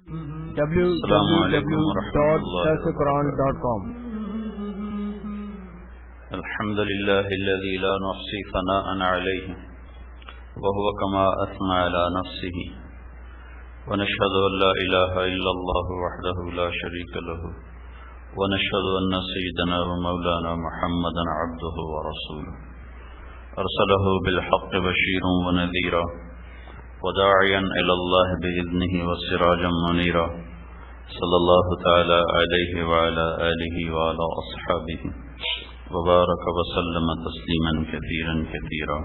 www.darsulquran.com. الحمد لله الذي لا نحصي ثناء عليه وهو كما أثنى على نفسه ونشهد أن لا إله إلا الله وحده لا شريك له ونشهد أن سيدنا ومولانا محمدا عبده ورسوله أرسله بالحق بشيرا ونذيرا وداعيا إلى الله بإذنه وسراجا منيرا صلى الله تعالى عليه وعلى آله وعلى أصحابه وبارك وسلم تسليما كثيرا كثيرا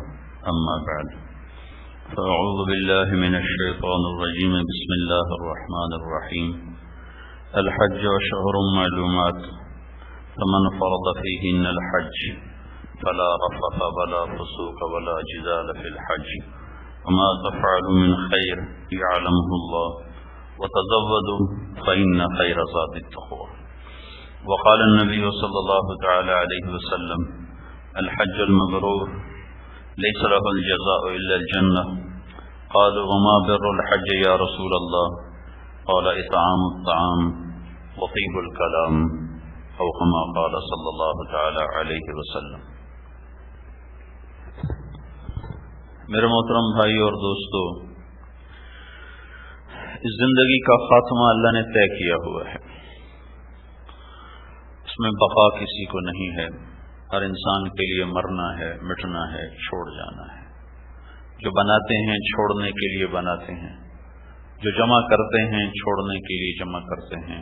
أما بعد فأعوذ بالله من الشيطان الرجيم بسم الله الرحمن الرحيم الحج أشهر معلومات فمن فرض فيهن الحج فلا رفث ولا فسوق ولا جدال في الحج وما تفعلوا من خير يعلمه الله وتزودوا فإن خير زاد التقوى وقال النبي صلى الله تعالى عليه وسلم الحج المبرور ليس له الجزاء إلا الجنة قالوا وما بر الحج يا رسول الله قال إطعام الطعام وطيب الكلام أو كما قال صلى الله تعالى عليه وسلم. میرے محترم بھائی اور دوستو، اس زندگی کا خاتمہ اللہ نے طے کیا ہوا ہے، اس میں بقا کسی کو نہیں ہے. ہر انسان کے لیے مرنا ہے، مٹنا ہے، چھوڑ جانا ہے. جو بناتے ہیں چھوڑنے کے لیے بناتے ہیں، جو جمع کرتے ہیں چھوڑنے کے لیے جمع کرتے ہیں.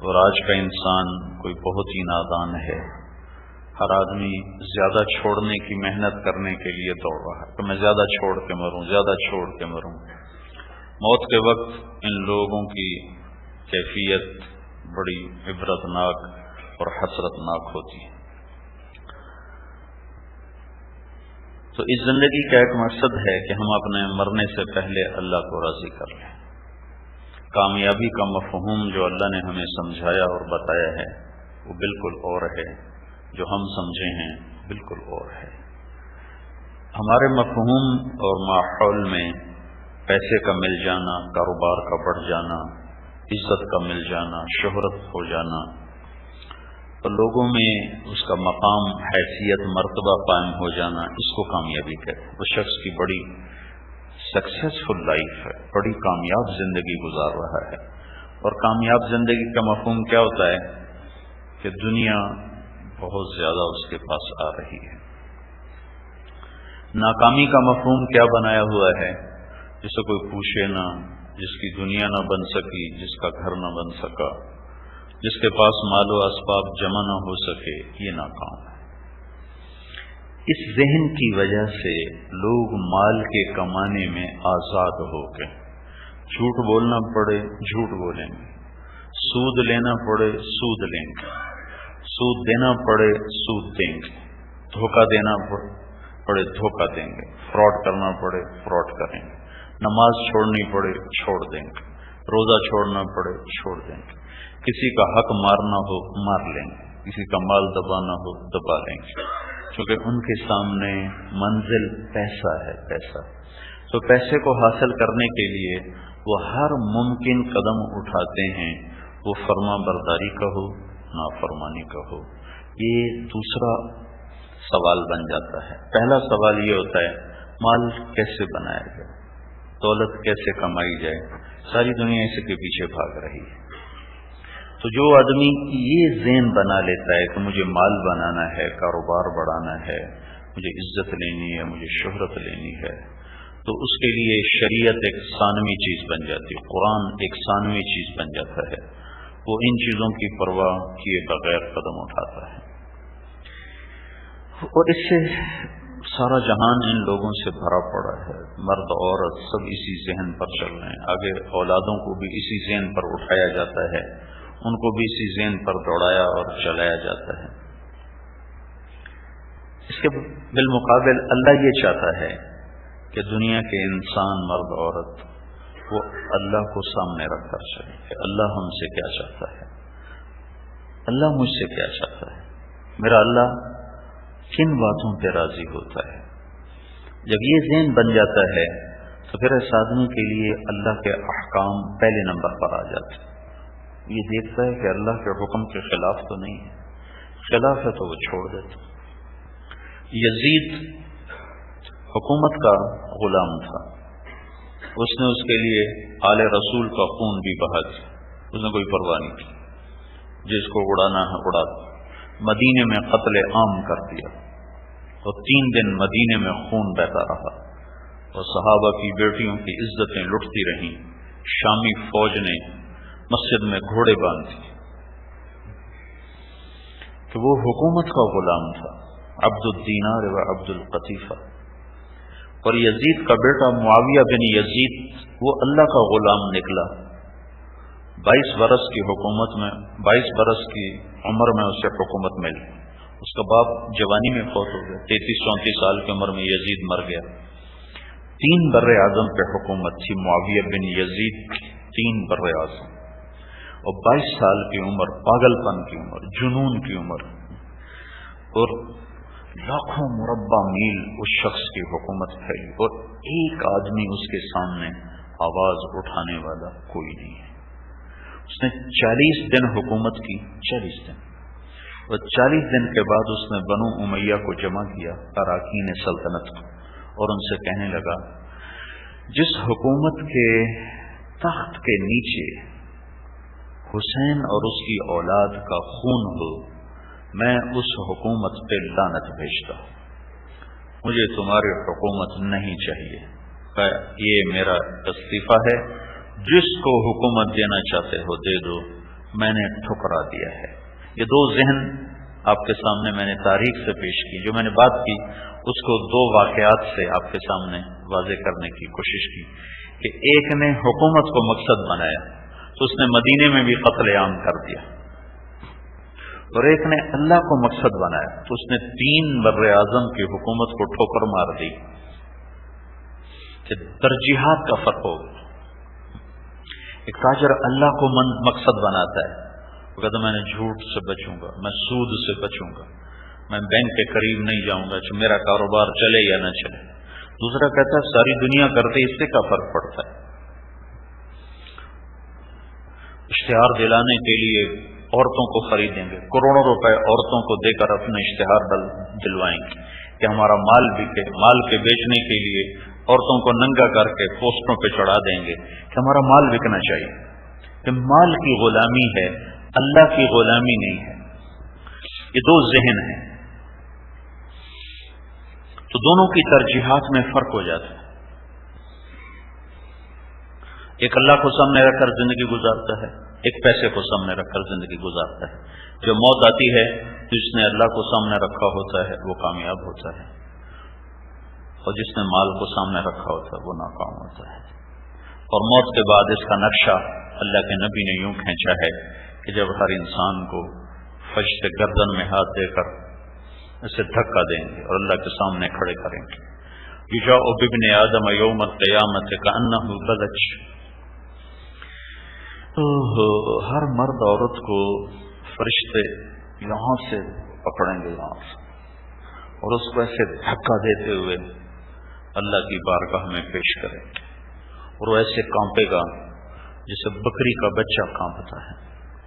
اور آج کا انسان کوئی بہت ہی نادان ہے. ہر آدمی زیادہ چھوڑنے کی محنت کرنے کے لیے دوڑ رہا ہے کہ میں زیادہ چھوڑ کے مروں، زیادہ چھوڑ کے مروں. موت کے وقت ان لوگوں کی کیفیت بڑی عبرتناک اور حسرتناک ہوتی ہے. تو اس زندگی کا ایک مقصد ہے کہ ہم اپنے مرنے سے پہلے اللہ کو راضی کر لیں. کامیابی کا مفہوم جو اللہ نے ہمیں سمجھایا اور بتایا ہے وہ بالکل اور ہے، جو ہم سمجھے ہیں بالکل اور ہے. ہمارے مفہوم اور ماحول میں پیسے کا مل جانا، کاروبار کا بڑھ جانا، عزت کا مل جانا، شہرت ہو جانا، تو لوگوں میں اس کا مقام، حیثیت، مرتبہ قائم ہو جانا، اس کو کامیابی کہتے ہیں. وہ شخص کی بڑی سکسیسفل لائف ہے، بڑی کامیاب زندگی گزار رہا ہے. اور کامیاب زندگی کا مفہوم کیا ہوتا ہے کہ دنیا بہت زیادہ اس کے پاس آ رہی ہے. ناکامی کا مفہوم کیا بنایا ہوا ہے؟ جسے کوئی پوچھے نہ، جس کی دنیا نہ بن سکی، جس کا گھر نہ بن سکا، جس کے پاس مال و اسباب جمع نہ ہو سکے، یہ ناکام ہے. اس ذہن کی وجہ سے لوگ مال کے کمانے میں آزاد ہو کے جھوٹ بولنا پڑے جھوٹ بولیں گے، سود لینا پڑے سود لیں گے، سود دینا پڑے سود دیں گے، دھوکہ دینا پڑے دھوکہ دیں گے، فراڈ کرنا پڑے فراڈ کریں گے، نماز چھوڑنی پڑے چھوڑ دیں گے، روزہ چھوڑنا پڑے چھوڑ دیں گے، کسی کا حق مارنا ہو مار لیں گے، کسی کا مال دبانا ہو دبا لیں گے، کیونکہ ان کے سامنے منزل پیسہ ہے. پیسہ تو پیسے کو حاصل کرنے کے لیے وہ ہر ممکن قدم اٹھاتے ہیں، وہ فرما برداری کا ہو، نافرمانی کا ہو. یہ دوسرا سوال بن جاتا ہے. پہلا سوال یہ ہوتا ہے مال کیسے بنایا جائے، دولت کیسے کمائی جائے. ساری دنیا اسی کے پیچھے بھاگ رہی ہے. تو جو آدمی یہ ذہن بنا لیتا ہے کہ مجھے مال بنانا ہے، کاروبار بڑھانا ہے، مجھے عزت لینی ہے، مجھے شہرت لینی ہے، تو اس کے لیے شریعت ایک ثانوی چیز بن جاتی ہے، قرآن ایک ثانوی چیز بن جاتا ہے. وہ ان چیزوں کی پرواہ کیے بغیر قدم اٹھاتا ہے. اور اس سے سارا جہان ان لوگوں سے بھرا پڑا ہے. مرد عورت سب اسی ذہن پر چل رہے ہیں. آگے اولادوں کو بھی اسی ذہن پر اٹھایا جاتا ہے، ان کو بھی اسی ذہن پر دوڑایا اور چلایا جاتا ہے. اس کے بالمقابل اللہ یہ چاہتا ہے کہ دنیا کے انسان، مرد عورت، وہ اللہ کو سامنے رکھ کر چلیں کہ اللہ ہم سے کیا چاہتا ہے، اللہ مجھ سے کیا چاہتا ہے، میرا اللہ کن باتوں پہ راضی ہوتا ہے. جب یہ ذہن بن جاتا ہے تو پھر اس آدمی کے لیے اللہ کے احکام پہلے نمبر پر آ جاتے ہیں. یہ دیکھتا ہے کہ اللہ کے حکم کے خلاف تو نہیں ہے، خلاف ہے تو وہ چھوڑ دیتا. یزید حکومت کا غلام تھا، اس نے اس کے لیے آل رسول کا خون بھی بہا دیا، اس نے کوئی پرواہ نہیں کی، جس کو اڑانا ہے اڑا دیا. مدینے میں قتل عام کر دیا اور 3 دن مدینے میں خون بہتا رہا اور صحابہ کی بیٹیوں کی عزتیں لٹتی رہیں. شامی فوج نے مسجد میں گھوڑے باندھ دیے کہ وہ حکومت کا غلام تھا، عبد الدینار و عبد القطیفہ. اور یزید کا بیٹا معاویہ بن یزید وہ اللہ کا غلام نکلا. 22 برس کی حکومت میں 22 برس کی عمر میں اسے حکومت ملی. اس کا باپ جوانی میں فوت ہو گیا، 33-34 سال کی عمر میں یزید مر گیا. 3 بر اعظم پہ حکومت تھی معاویہ بن یزید کی، 3 بر اعظم، اور 22 سال کی عمر، پاگل پن کی عمر، جنون کی عمر، اور لاکھوں مربع میل اس شخص کی حکومت پھیلی اور ایک آدمی اس کے سامنے آواز اٹھانے والا کوئی نہیں ہے. اس نے 40 دن حکومت کی، 40 دن، اور 40 دن کے بعد اس نے بنو امیہ کو جمع کیا، اراکین سلطنت کو، اور ان سے کہنے لگا جس حکومت کے تخت کے نیچے حسین اور اس کی اولاد کا خون ہو، میں اس حکومت پہ لعنت بھیجتا ہوں، مجھے تمہاری حکومت نہیں چاہیے. یہ میرا استعفیٰ ہے، جس کو حکومت دینا چاہتے ہو دے دو، میں نے ٹھکرا دیا ہے. یہ 2 ذہن آپ کے سامنے میں نے تاریخ سے پیش کی. جو میں نے بات کی اس کو 2 واقعات سے آپ کے سامنے واضح کرنے کی کوشش کی کہ ایک نے حکومت کو مقصد بنایا تو اس نے مدینے میں بھی قتل عام کر دیا، اور ایک نے اللہ کو مقصد بنایا تو اس نے 3 بر اعظم کی حکومت کو ٹھوکر مار دی. کہ ترجیحات کا فرق ہو. ایک تاجر اللہ کو مقصد بناتا ہے، وہ کہتا میں نے جھوٹ سے بچوں گا، میں سود سے بچوں گا، میں بینک کے قریب نہیں جاؤں گا، میرا کاروبار چلے یا نہ چلے. دوسرا کہتا ہے ساری دنیا کرتے اس سے کیا فرق پڑتا ہے. اشتہار دلانے کے لیے عورتوں کو خریدیں گے، کروڑوں روپے عورتوں کو دے کر اپنے اشتہار دلوائیں گے کہ ہمارا مال بکے. مال کے بیچنے کے لیے عورتوں کو ننگا کر کے پوسٹوں پہ چڑھا دیں گے کہ ہمارا مال بکنا چاہیے. کہ مال کی غلامی ہے، اللہ کی غلامی نہیں ہے. یہ 2 ذہن ہیں، تو دونوں کی ترجیحات میں فرق ہو جاتا ہے. ایک اللہ کو سامنے رکھ کر زندگی گزارتا ہے، ایک پیسے کو سامنے رکھ کر زندگی گزارتا ہے. جو موت آتی ہے جس نے اللہ کو سامنے رکھا ہوتا ہے وہ کامیاب ہوتا ہے، اور جس نے مال کو سامنے رکھا ہوتا ہے وہ ناکام ہوتا ہے. اور موت کے بعد اس کا نقشہ اللہ کے نبی نے یوں کھینچا ہے کہ جب ہر انسان کو فشت گردن میں ہاتھ دے کر اسے دھکا دیں گے اور اللہ کے سامنے کھڑے کریں گے. یجاء بابن آدم یوم القیامت کأنہ بلج. ہر مرد عورت کو فرشتے یہاں سے پکڑیں گے، یہاں سے، اور اس کو ایسے دھکا دیتے ہوئے اللہ کی بارگاہ میں پیش کریں گے، اور وہ ایسے کانپے گا جیسے بکری کا بچہ کانپتا ہے،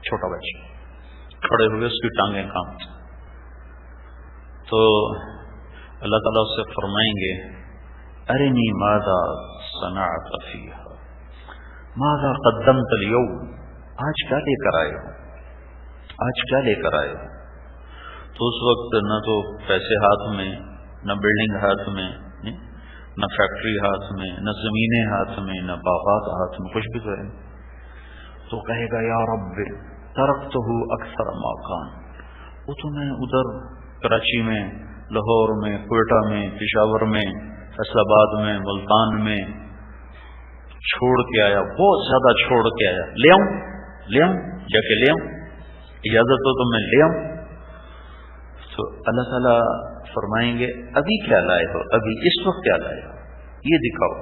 چھوٹا بچہ کھڑے ہوئے اس کی ٹانگیں کانپتی. تو اللہ تعالیٰ اس سے فرمائیں گے ارنی ماذا صنعت فیہا ماذا قدمت اليوم، آج کیا لے کر آئے ہو، آج کیا لے کر آئے ہو. تو اس وقت نہ تو پیسے ہاتھ میں، نہ بلڈنگ ہاتھ میں، نہ فیکٹری ہاتھ میں، نہ زمینیں ہاتھ میں، نہ باغات ہاتھ میں، کچھ بھی تو ہے. تو کہے گا یا رب ترکتہ اکثر ما کان، وہ تو میں ادھر کراچی میں، لاہور میں، کوئٹہ میں، پشاور میں، فیصل آباد میں، ملتان میں چھوڑ کے آیا، بہت زیادہ چھوڑ کے آیا. لے آؤں جا کے لے آؤں، اجازت ہو تو میں لے آؤں. تو اللہ تعالیٰ فرمائیں گے ابھی کیا لائے ہو، ابھی اس وقت کیا لائے ہو، یہ دکھاؤ.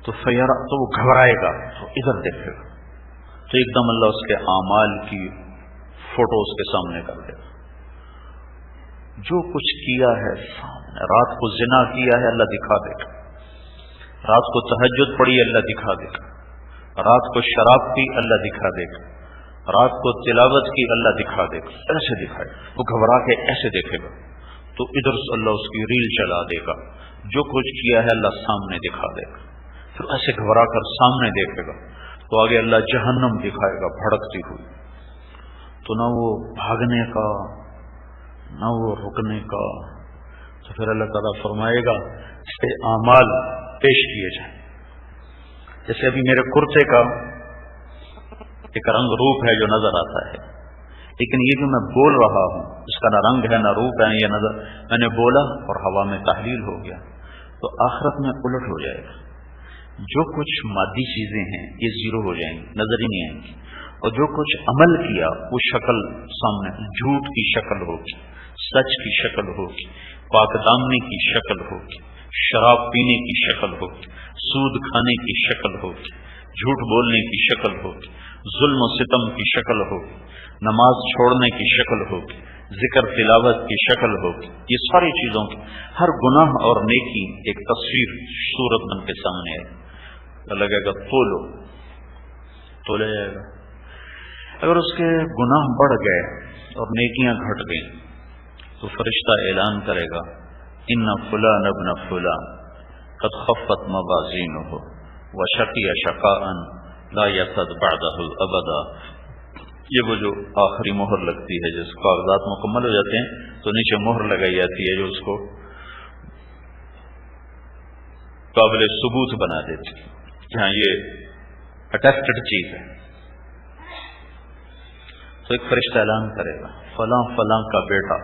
تو وہ گھبرائے گا، تو ادھر دیکھے گا، تو ایک دم اللہ اس کے اعمال کی فوٹو اس کے سامنے کر دے گا. جو کچھ کیا ہے سامنے، رات کو زنا کیا ہے اللہ دکھا دے گا، رات کو تہجد پڑھی اللہ دکھا دے گا، رات کو شراب پی اللہ دکھا دے گا، رات کو تلاوت کی اللہ دکھا دے گا، ایسے دکھائے وہ گھبرا کے ایسے دیکھے گا تو ادھر سے اللہ اس کی ریل چلا دے گا، جو کچھ کیا ہے اللہ سامنے دکھا دے گا، پھر ایسے گھبرا کر سامنے دیکھے گا تو آگے اللہ جہنم دکھائے گا بھڑکتی ہوئی، تو نہ وہ بھاگنے کا نہ وہ رکنے کا، تو پھر اللہ تعالیٰ فرمائے گا اس کے اعمال پیش کیے جائیں۔ جیسے ابھی میرے کرتے کا ایک رنگ روپ ہے جو نظر آتا ہے، لیکن یہ جو میں بول رہا ہوں اس کا نہ رنگ ہے نہ روپ ہے یہ نظر، میں نے بولا اور ہوا میں تحلیل ہو گیا، تو آخرت میں الٹ ہو جائے گا، جو کچھ مادی چیزیں ہیں یہ زیرو ہو جائیں گی، نظر ہی نہیں آئیں گی، اور جو کچھ عمل کیا وہ شکل سامنے، جھوٹ کی شکل ہوگی، سچ کی شکل ہوگی، پاک دامنی کی شکل ہوگی، شراب پینے کی شکل ہوگی، سود کھانے کی شکل ہوگی، جھوٹ بولنے کی شکل ہوگی، ظلم و ستم کی شکل ہوگی، نماز چھوڑنے کی شکل ہوگی، ذکر تلاوت کی شکل ہوگی، یہ ساری چیزوں کی ہر گناہ اور نیکی ایک تصویر صورت بن کے سامنے آئے، لگے گا تولا جائے گا۔ اگر اس کے گناہ بڑھ گئے اور نیکیاں گھٹ گئیں تو فرشتہ اعلان کرے گا ان فلان ابن فلان قد خفت موازینہ وشقی شقاء لا یسعد بعدہ ابدا۔ یہ وہ جو آخری مہر لگتی ہے، جس کاغذات مکمل ہو جاتے ہیں تو نیچے مہر لگائی جاتی ہے جو اس کو قابل ثبوت بنا دیتی ہے، جہاں یہ اٹیسٹڈ چیز ہے۔ تو ایک فرشتہ اعلان کرے گا فلاں فلاں کا بیٹا،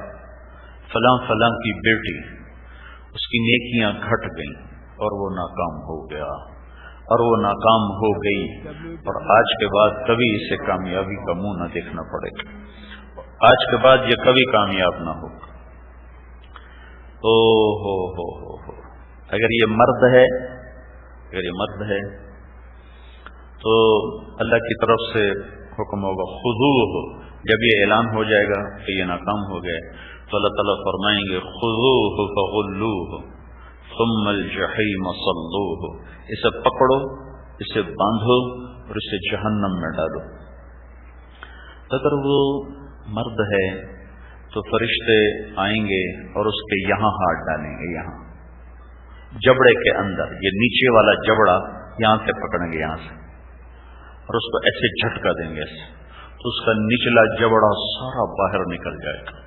فلاں فلاں کی بیٹی، اس کی نیکیاں گھٹ گئیں اور وہ ناکام ہو گیا اور وہ ناکام ہو گئی، اور آج کے بعد کبھی اسے کامیابی کا منہ نہ دیکھنا پڑے گا، آج کے بعد یہ کبھی کامیاب نہ ہوگا۔ ہو اگر یہ مرد ہے تو اللہ کی طرف سے حکم ہوگا خذوہ، جب یہ اعلان ہو جائے گا کہ یہ ناکام ہو گئے تو اللہ تعالیٰ فرمائیں گے خذوہ فغلوہ ثم الجحیم صلوہ، اسے پکڑو، اسے باندھو اور اسے جہنم میں ڈالو۔ اگر وہ مرد ہے تو فرشتے آئیں گے اور اس کے یہاں ہاتھ ڈالیں گے، یہاں جبڑے کے اندر، یہ نیچے والا جبڑا یہاں سے پکڑیں گے، یہاں سے، اور اس کو ایسے جھٹکا دیں گے ایسے، تو اس کا نچلا جبڑا سارا باہر نکل جائے گا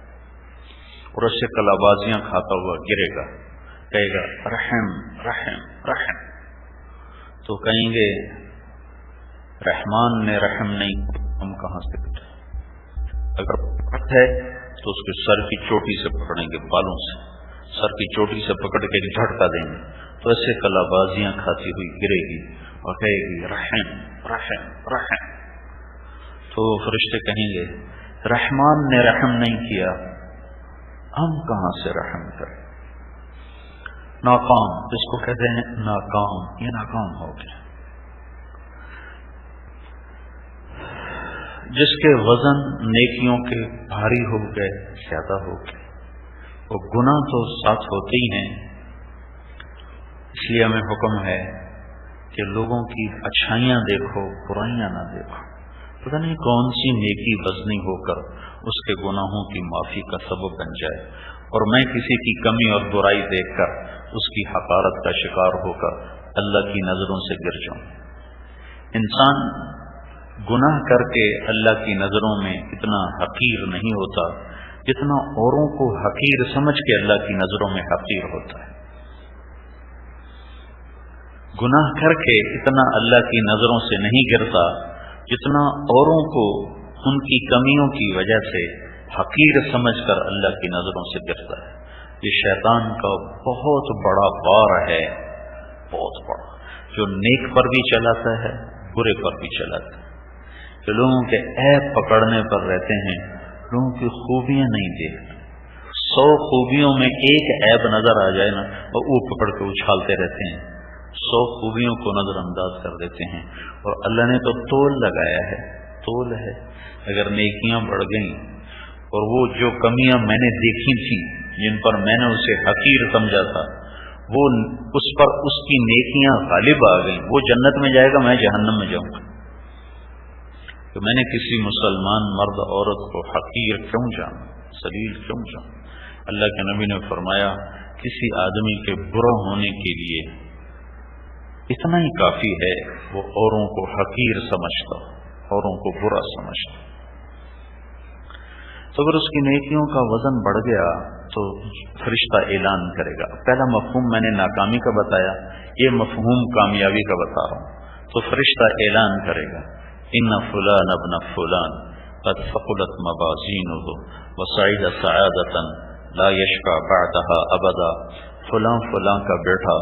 اور اسے کلابازیاں کھاتا ہوا گرے گا، کہے گا رحم رحم رحم، تو کہیں گے رحمان نے رحم نہیں، ہم کہاں سے پکڑے؟ اگر پکڑ ہے تو اس کے سر کی چوٹی سے پکڑیں گے، بالوں سے سر کی چوٹی سے پکڑ کے جھٹکا دیں گے تو ایسے کلابازیاں کھاتی ہوئی گرے گی اور کہے گی رحم رحم رحم، تو فرشتے کہیں گے رحمان نے رحم نہیں کیا، ہم کہاں سے رحم کریں؟ ناکام، جس کو کہتے ہیں ناکام، یہ ناکام ہو گیا۔ جس کے وزن نیکیوں کے بھاری ہو گئے، زیادہ ہو گئے، وہ گناہ تو ساتھ ہوتے ہی ہیں، اس لیے ہمیں حکم ہے کہ لوگوں کی اچھائیاں دیکھو، برائیاں نہ دیکھو، پتہ نہیں کون سی نیکی وزنی ہو کر اس کے گناہوں کی معافی کا سبب بن جائے، اور میں کسی کی کمی اور برائی دیکھ کر اس کی حقارت کا شکار ہو کر اللہ کی نظروں سے گر جاؤں۔ انسان گناہ کر کے اللہ کی نظروں میں اتنا حقیر نہیں ہوتا جتنا اوروں کو حقیر سمجھ کے اللہ کی نظروں میں حقیر ہوتا ہے۔ گناہ کر کے اتنا اللہ کی نظروں سے نہیں گرتا جتنا اوروں کو ان کی کمیوں کی وجہ سے حقیر سمجھ کر اللہ کی نظروں سے گرتا ہے۔ یہ شیطان کا بہت بڑا وار ہے، بہت بڑا، جو نیک پر بھی چلاتا ہے، برے پر بھی چلاتا ہے، جو لوگوں کے عیب پکڑنے پر رہتے ہیں، لوگوں کی خوبیاں نہیں دیکھتے۔ 100 خوبیوں میں ایک عیب نظر آ جائے نا اور وہ پکڑ کے اچھالتے رہتے ہیں، 100 خوبیوں کو نظر انداز کر دیتے ہیں۔ اور اللہ نے تو تول لگایا ہے، تول ہے، اگر نیکیاں بڑھ گئیں اور وہ جو کمیاں میں نے دیکھی تھی جن پر میں نے اسے حقیر سمجھا تھا وہ اس پر اس کی نیکیاں غالب آ گئیں، وہ جنت میں جائے گا، میں جہنم میں جاؤں گا. تو میں نے کسی مسلمان مرد عورت کو حقیر کیوں جانا، ذلیل کیوں جانا؟ اللہ کے نبی نے فرمایا کسی آدمی کے برا ہونے کے لیے اتنا ہی کافی ہے وہ اوروں کو حقیر سمجھتا، اوروں کو برا سمجھتا. تو اگر اس کی نیکیوں کا وزن بڑھ گیا تو فرشتہ اعلان کرے گا. پہلا مفہوم میں نے ناکامی کا بتایا، یہ مفہوم کامیابی کا بتا رہا ہوں. تو فرشتہ اعلان کرے گا ان فلان ابن فلان قد ثقلت موازینہ وسعید سعادۃ لا یشقی بعدها ابدا. فلاں فلاں کا بیٹا،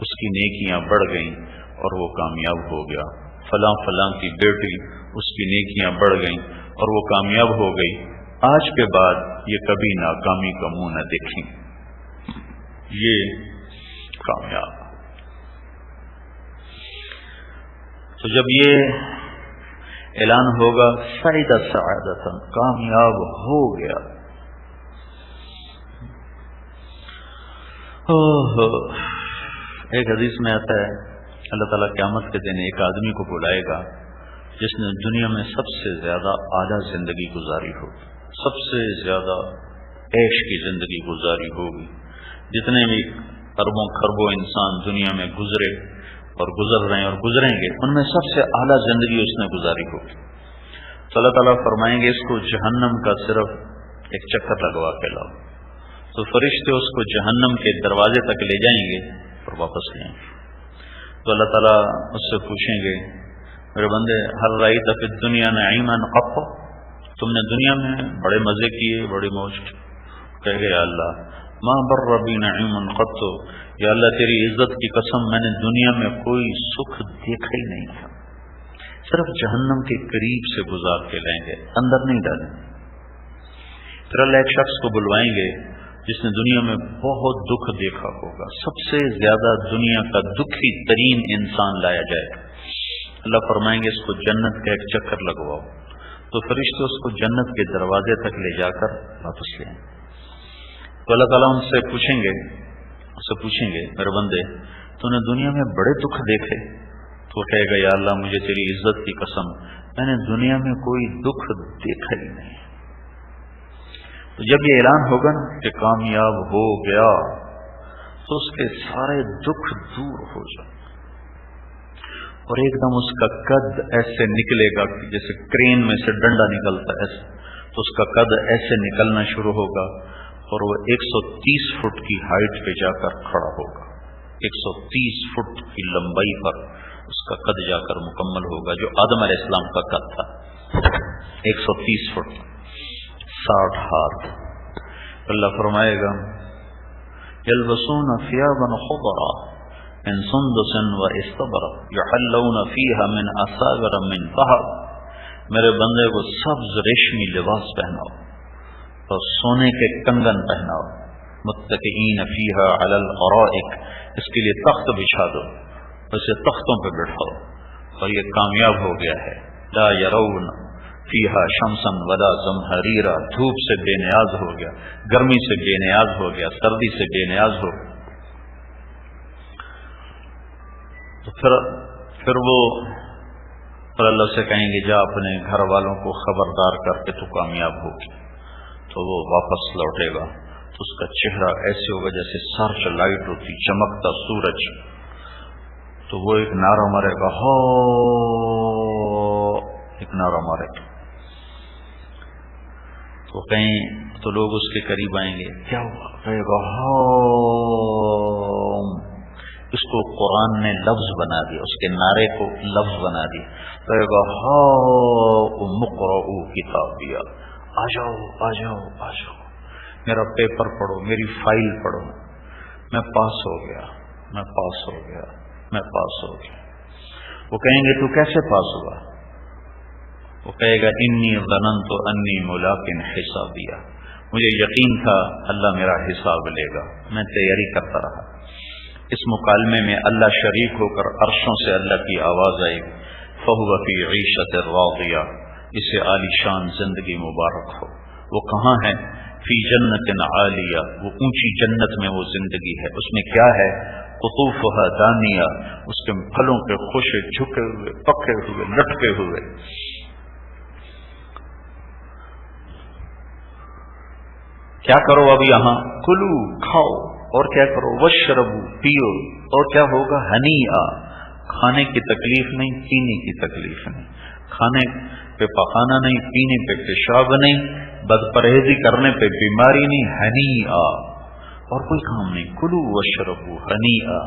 اس کی نیکیاں بڑھ گئیں اور وہ کامیاب ہو گیا. فلاں فلاں کی بیٹی، اس کی نیکیاں بڑھ گئیں اور وہ کامیاب ہو گئی. آج کے بعد یہ کبھی ناکامی کا منہ نہ دیکھیں، یہ کامیاب. تو جب یہ اعلان ہوگا سعید سعادت، کامیاب ہو گیا. ایک حدیث میں آتا ہے اللہ تعالیٰ قیامت کے دن ایک آدمی کو بلائے گا جس نے دنیا میں سب سے زیادہ اعلیٰ زندگی گزاری ہوگی، سب سے زیادہ عیش کی زندگی گزاری ہوگی. جتنے بھی اربوں خربوں انسان دنیا میں گزرے اور گزر رہے ہیں اور گزریں گے، ان میں سب سے اعلیٰ زندگی اس نے گزاری ہوگی. تو اللہ تعالیٰ فرمائیں گے اس کو جہنم کا صرف ایک چکر لگوا کے لاؤ. تو فرشتے اس کو جہنم کے دروازے تک لے جائیں گے اور واپس لے آئیں گے. تو اللہ تعالیٰ اس سے پوچھیں گے میرے بندے ہل رأیت فی الدنیا نعیما قط، تم نے دنیا میں بڑے مزے کیے، بڑی موج کی؟ کہے گے یا اللہ ما بر بی نعیم قط، یا اللہ تیری عزت کی قسم میں نے دنیا میں کوئی سکھ دیکھا ہی نہیں تھا. صرف جہنم کے قریب سے گزار کے لیں گے، اندر نہیں ڈالیں. پھر اللہ ایک شخص کو بلوائیں گے جس نے دنیا میں بہت دکھ دیکھا ہوگا، سب سے زیادہ دنیا کا دکھی ترین انسان لایا جائے گا. اللہ فرمائیں گے اس کو جنت کا ایک چکر لگواؤ. تو فرشتے اس کو جنت کے دروازے تک لے جا کر واپس لے آئیں. تو اللہ تعالیٰ ان سے پوچھیں گے میرے بندے تو نے دنیا میں بڑے دکھ دیکھے؟ تو کہے گا یا اللہ مجھے تیری عزت کی قسم میں نے دنیا میں کوئی دکھ دیکھا ہی نہیں. تو جب یہ اعلان ہوگا نا کہ کامیاب ہو گیا تو اس کے سارے دکھ دور ہو جائیں اور ایک دم اس کا قد ایسے نکلے گا جیسے کرین میں سے ڈنڈا نکلتا ہے ایسے. تو اس کا قد ایسے نکلنا شروع ہوگا اور وہ 130 فٹ کی ہائٹ پہ جا کر کھڑا ہوگا. 130 فٹ کی لمبائی پر اس کا قد جا کر مکمل ہوگا جو آدم علیہ السلام کا قد تھا. 130 فٹ 60 ہاتھ. اللہ فرمائے گا یلبسون ثیابا خضرا من سندس واستبرق یحلون فیہا من اساور من ذہب. میرے بندے کو سبز ریشمی لباس پہناؤ اور سونے کے کنگن پہناؤ. متکئین فیہا علی الارائک، اس کے لیے تخت بچھا دو، اسے تختوں پہ بٹھاؤ اور یہ کامیاب ہو گیا ہے. لا یرون فیہا شمسا ولا زمہریرا، دھوپ سے بے نیاز ہو گیا، گرمی سے بے نیاز ہو گیا، سردی سے بے نیاز ہو گیا. تو پھر وہ اللہ سے کہیں گے جا اپنے گھر والوں کو خبردار کر کے تو کامیاب ہوگی. تو وہ واپس لوٹے گا تو اس کا چہرہ ایسے ہوگا جیسے سارچ لائٹ ہوتی، چمکتا سورج. تو وہ ایک نعرہ مارے گا، ہو ایک نعرہ مارے گا. تو کہیں تو لوگ اس کے قریب آئیں گے، کیا ہوا؟ کہے گا ہاں. اس کو قرآن نے لفظ بنا دیا، اس کے نعرے کو لفظ بنا دیا. کہے گا ہاں مقرؤ کتابیہ، آ جاؤ آ جاؤ آ جاؤ، میرا پیپر پڑھو، میری فائل پڑھو، میں پاس ہو گیا، میں پاس ہو گیا، میں پاس ہو گیا. وہ کہیں گے تو کیسے پاس ہوا؟ وہ کہے گا انی ظننت انی ملاق حسابیہ، مجھے یقین تھا اللہ میرا حساب لے گا، میں تیاری کرتا رہا. اس مکالمے میں اللہ شریک ہو کر عرشوں سے اللہ کی آواز آئے گی، فَهُوَ فِي عِيشَةٍ رَاضِيَةٍ، اسے عالی شان زندگی مبارک ہو. وہ کہاں ہے؟ فی جنت عالیہ، وہ اونچی جنت میں وہ زندگی ہے، اس میں کیا ہے؟ قطوفھا دانیہ، اس کے پھلوں کے خوشے جھکے ہوئے، پکے ہوئے، لٹکے ہوئے۔ کیا کرو اب یہاں؟ کلو، کھاؤ، اور کیا کرو؟ وشربو، پیو، اور کیا ہوگا؟ ہنیئا، کھانے کی تکلیف نہیں، پینے کی تکلیف نہیں، کھانے پہ پخانا نہیں، پینے پہ پیشاب نہیں، بد پرہیزی کرنے پہ بیماری نہیں، ہنیئا، اور کوئی کام نہیں۔ کلو وشربو ہنیئا،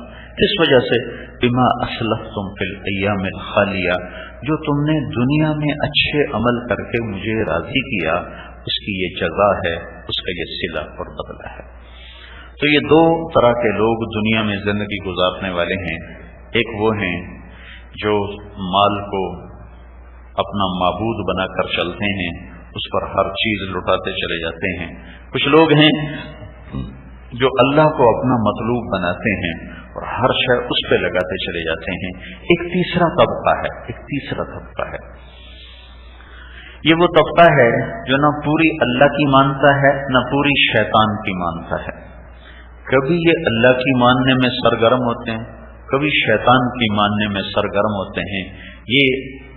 اس وجہ سے بما اسلفتم فی الایام الخالیہ، جو تم نے دنیا میں اچھے عمل کر کے مجھے راضی کیا، اس کی یہ جزا ہے، اس کا یہ صلہ اور بدلہ ہے۔ تو یہ دو طرح کے لوگ دنیا میں زندگی گزارنے والے ہیں۔ ایک وہ ہیں جو مال کو اپنا معبود بنا کر چلتے ہیں، اس پر ہر چیز لٹاتے چلے جاتے ہیں۔ کچھ لوگ ہیں جو اللہ کو اپنا مطلوب بناتے ہیں اور ہر شے اس پہ لگاتے چلے جاتے ہیں۔ ایک تیسرا طبقہ ہے، یہ وہ طبقہ ہے جو نہ پوری اللہ کی مانتا ہے، نہ پوری شیطان کی مانتا ہے۔ کبھی یہ اللہ کی ماننے میں سرگرم ہوتے ہیں، کبھی شیطان کی ماننے میں سرگرم ہوتے ہیں۔ یہ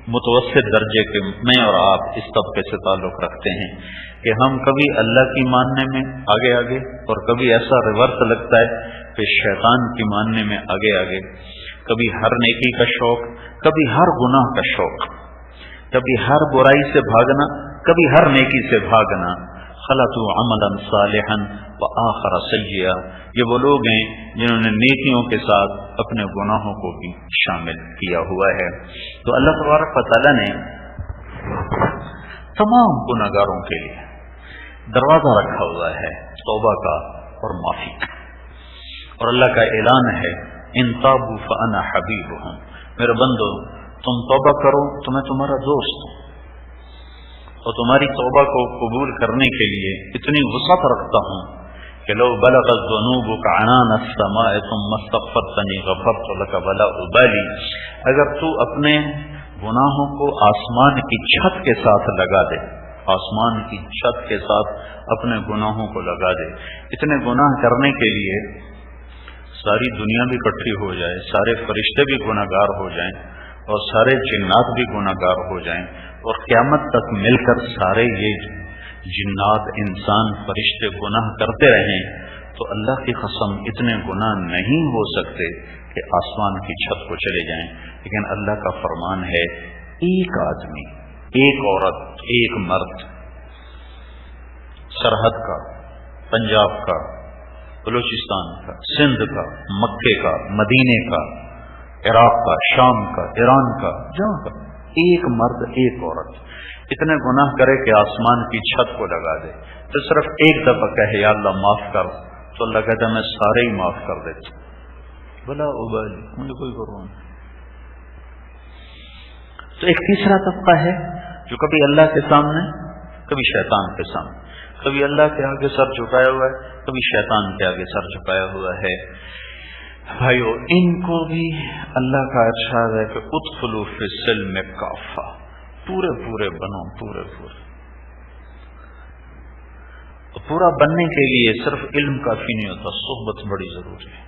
متوسط درجے کے میں اور آپ اس طبقے سے تعلق رکھتے ہیں کہ ہم کبھی اللہ کی ماننے میں آگے اور کبھی ایسا ریورس لگتا ہے کہ شیطان کی ماننے میں آگے، کبھی ہر نیکی کا شوق، کبھی ہر گناہ کا شوق، کبھی ہر برائی سے بھاگنا، کبھی ہر نیکی سے بھاگنا۔ خلطوا عملا صالحا وآخر سیئا، یہ وہ لوگ ہیں جنہوں نے نیکیوں کے ساتھ اپنے گناہوں کو بھی شامل کیا ہوا ہے۔ تو اللہ تبارک و تعالیٰ نے تمام گناہگاروں کے لیے دروازہ رکھا ہوا ہے توبہ کا اور معافی کا، اور اللہ کا اعلان ہے ان تابوا فانا حبیبہم، میرے بندو تم توبہ کرو تو میں تمہارا دوست ہوں، اور تمہاری توبہ کو قبول کرنے کے لیے اتنی وسعت رکھتا ہوں کہ لو بلغت ذنوبک عنان السماء ثم استغفرتنی غفرت لک ولا ابالی، اگر تو اپنے گناہوں کو آسمان کی چھت کے ساتھ لگا دے، آسمان کی چھت کے ساتھ اپنے گناہوں کو لگا دے، اتنے گناہ کرنے کے لیے ساری دنیا بھی اکٹھی ہو جائے، سارے فرشتے بھی گناہگار ہو جائیں اور سارے جنات بھی گناہگار ہو جائیں، اور قیامت تک مل کر سارے یہ جنات، انسان، فرشتے گناہ کرتے رہیں، تو اللہ کی قسم اتنے گناہ نہیں ہو سکتے کہ آسمان کی چھت کو چلے جائیں۔ لیکن اللہ کا فرمان ہے ایک آدمی، ایک عورت، ایک مرد، سرحد کا، پنجاب کا، بلوچستان کا، سندھ کا، مکے کا، مدینے کا، عراق کا، شام کا، ایران کا، جہاں کا ایک مرد، ایک عورت اتنے گناہ کرے کہ آسمان کی چھت کو لگا دے، تو صرف ایک دفعہ کہے یا اللہ معاف کر، تو اللہ کہتا ہے میں سارے ہی معاف کر دیتا ہوں، بلا ابالی، مجھے کوئی پرواہ نہیں۔ تو ایک تیسرا طبقہ ہے جو کبھی اللہ کے سامنے، کبھی شیطان کے سامنے، کبھی اللہ کے آگے سر جھکایا ہوا ہے، کبھی شیطان کے آگے سر جھکایا ہوا ہے۔ بھائیو ان کو بھی اللہ کا ارشاد ہے کہ ادخلوا فی السلم کافہ، پورے بنو، پورا بننے کے لیے صرف علم کافی نہیں ہوتا، صحبت بڑی ضروری ہے،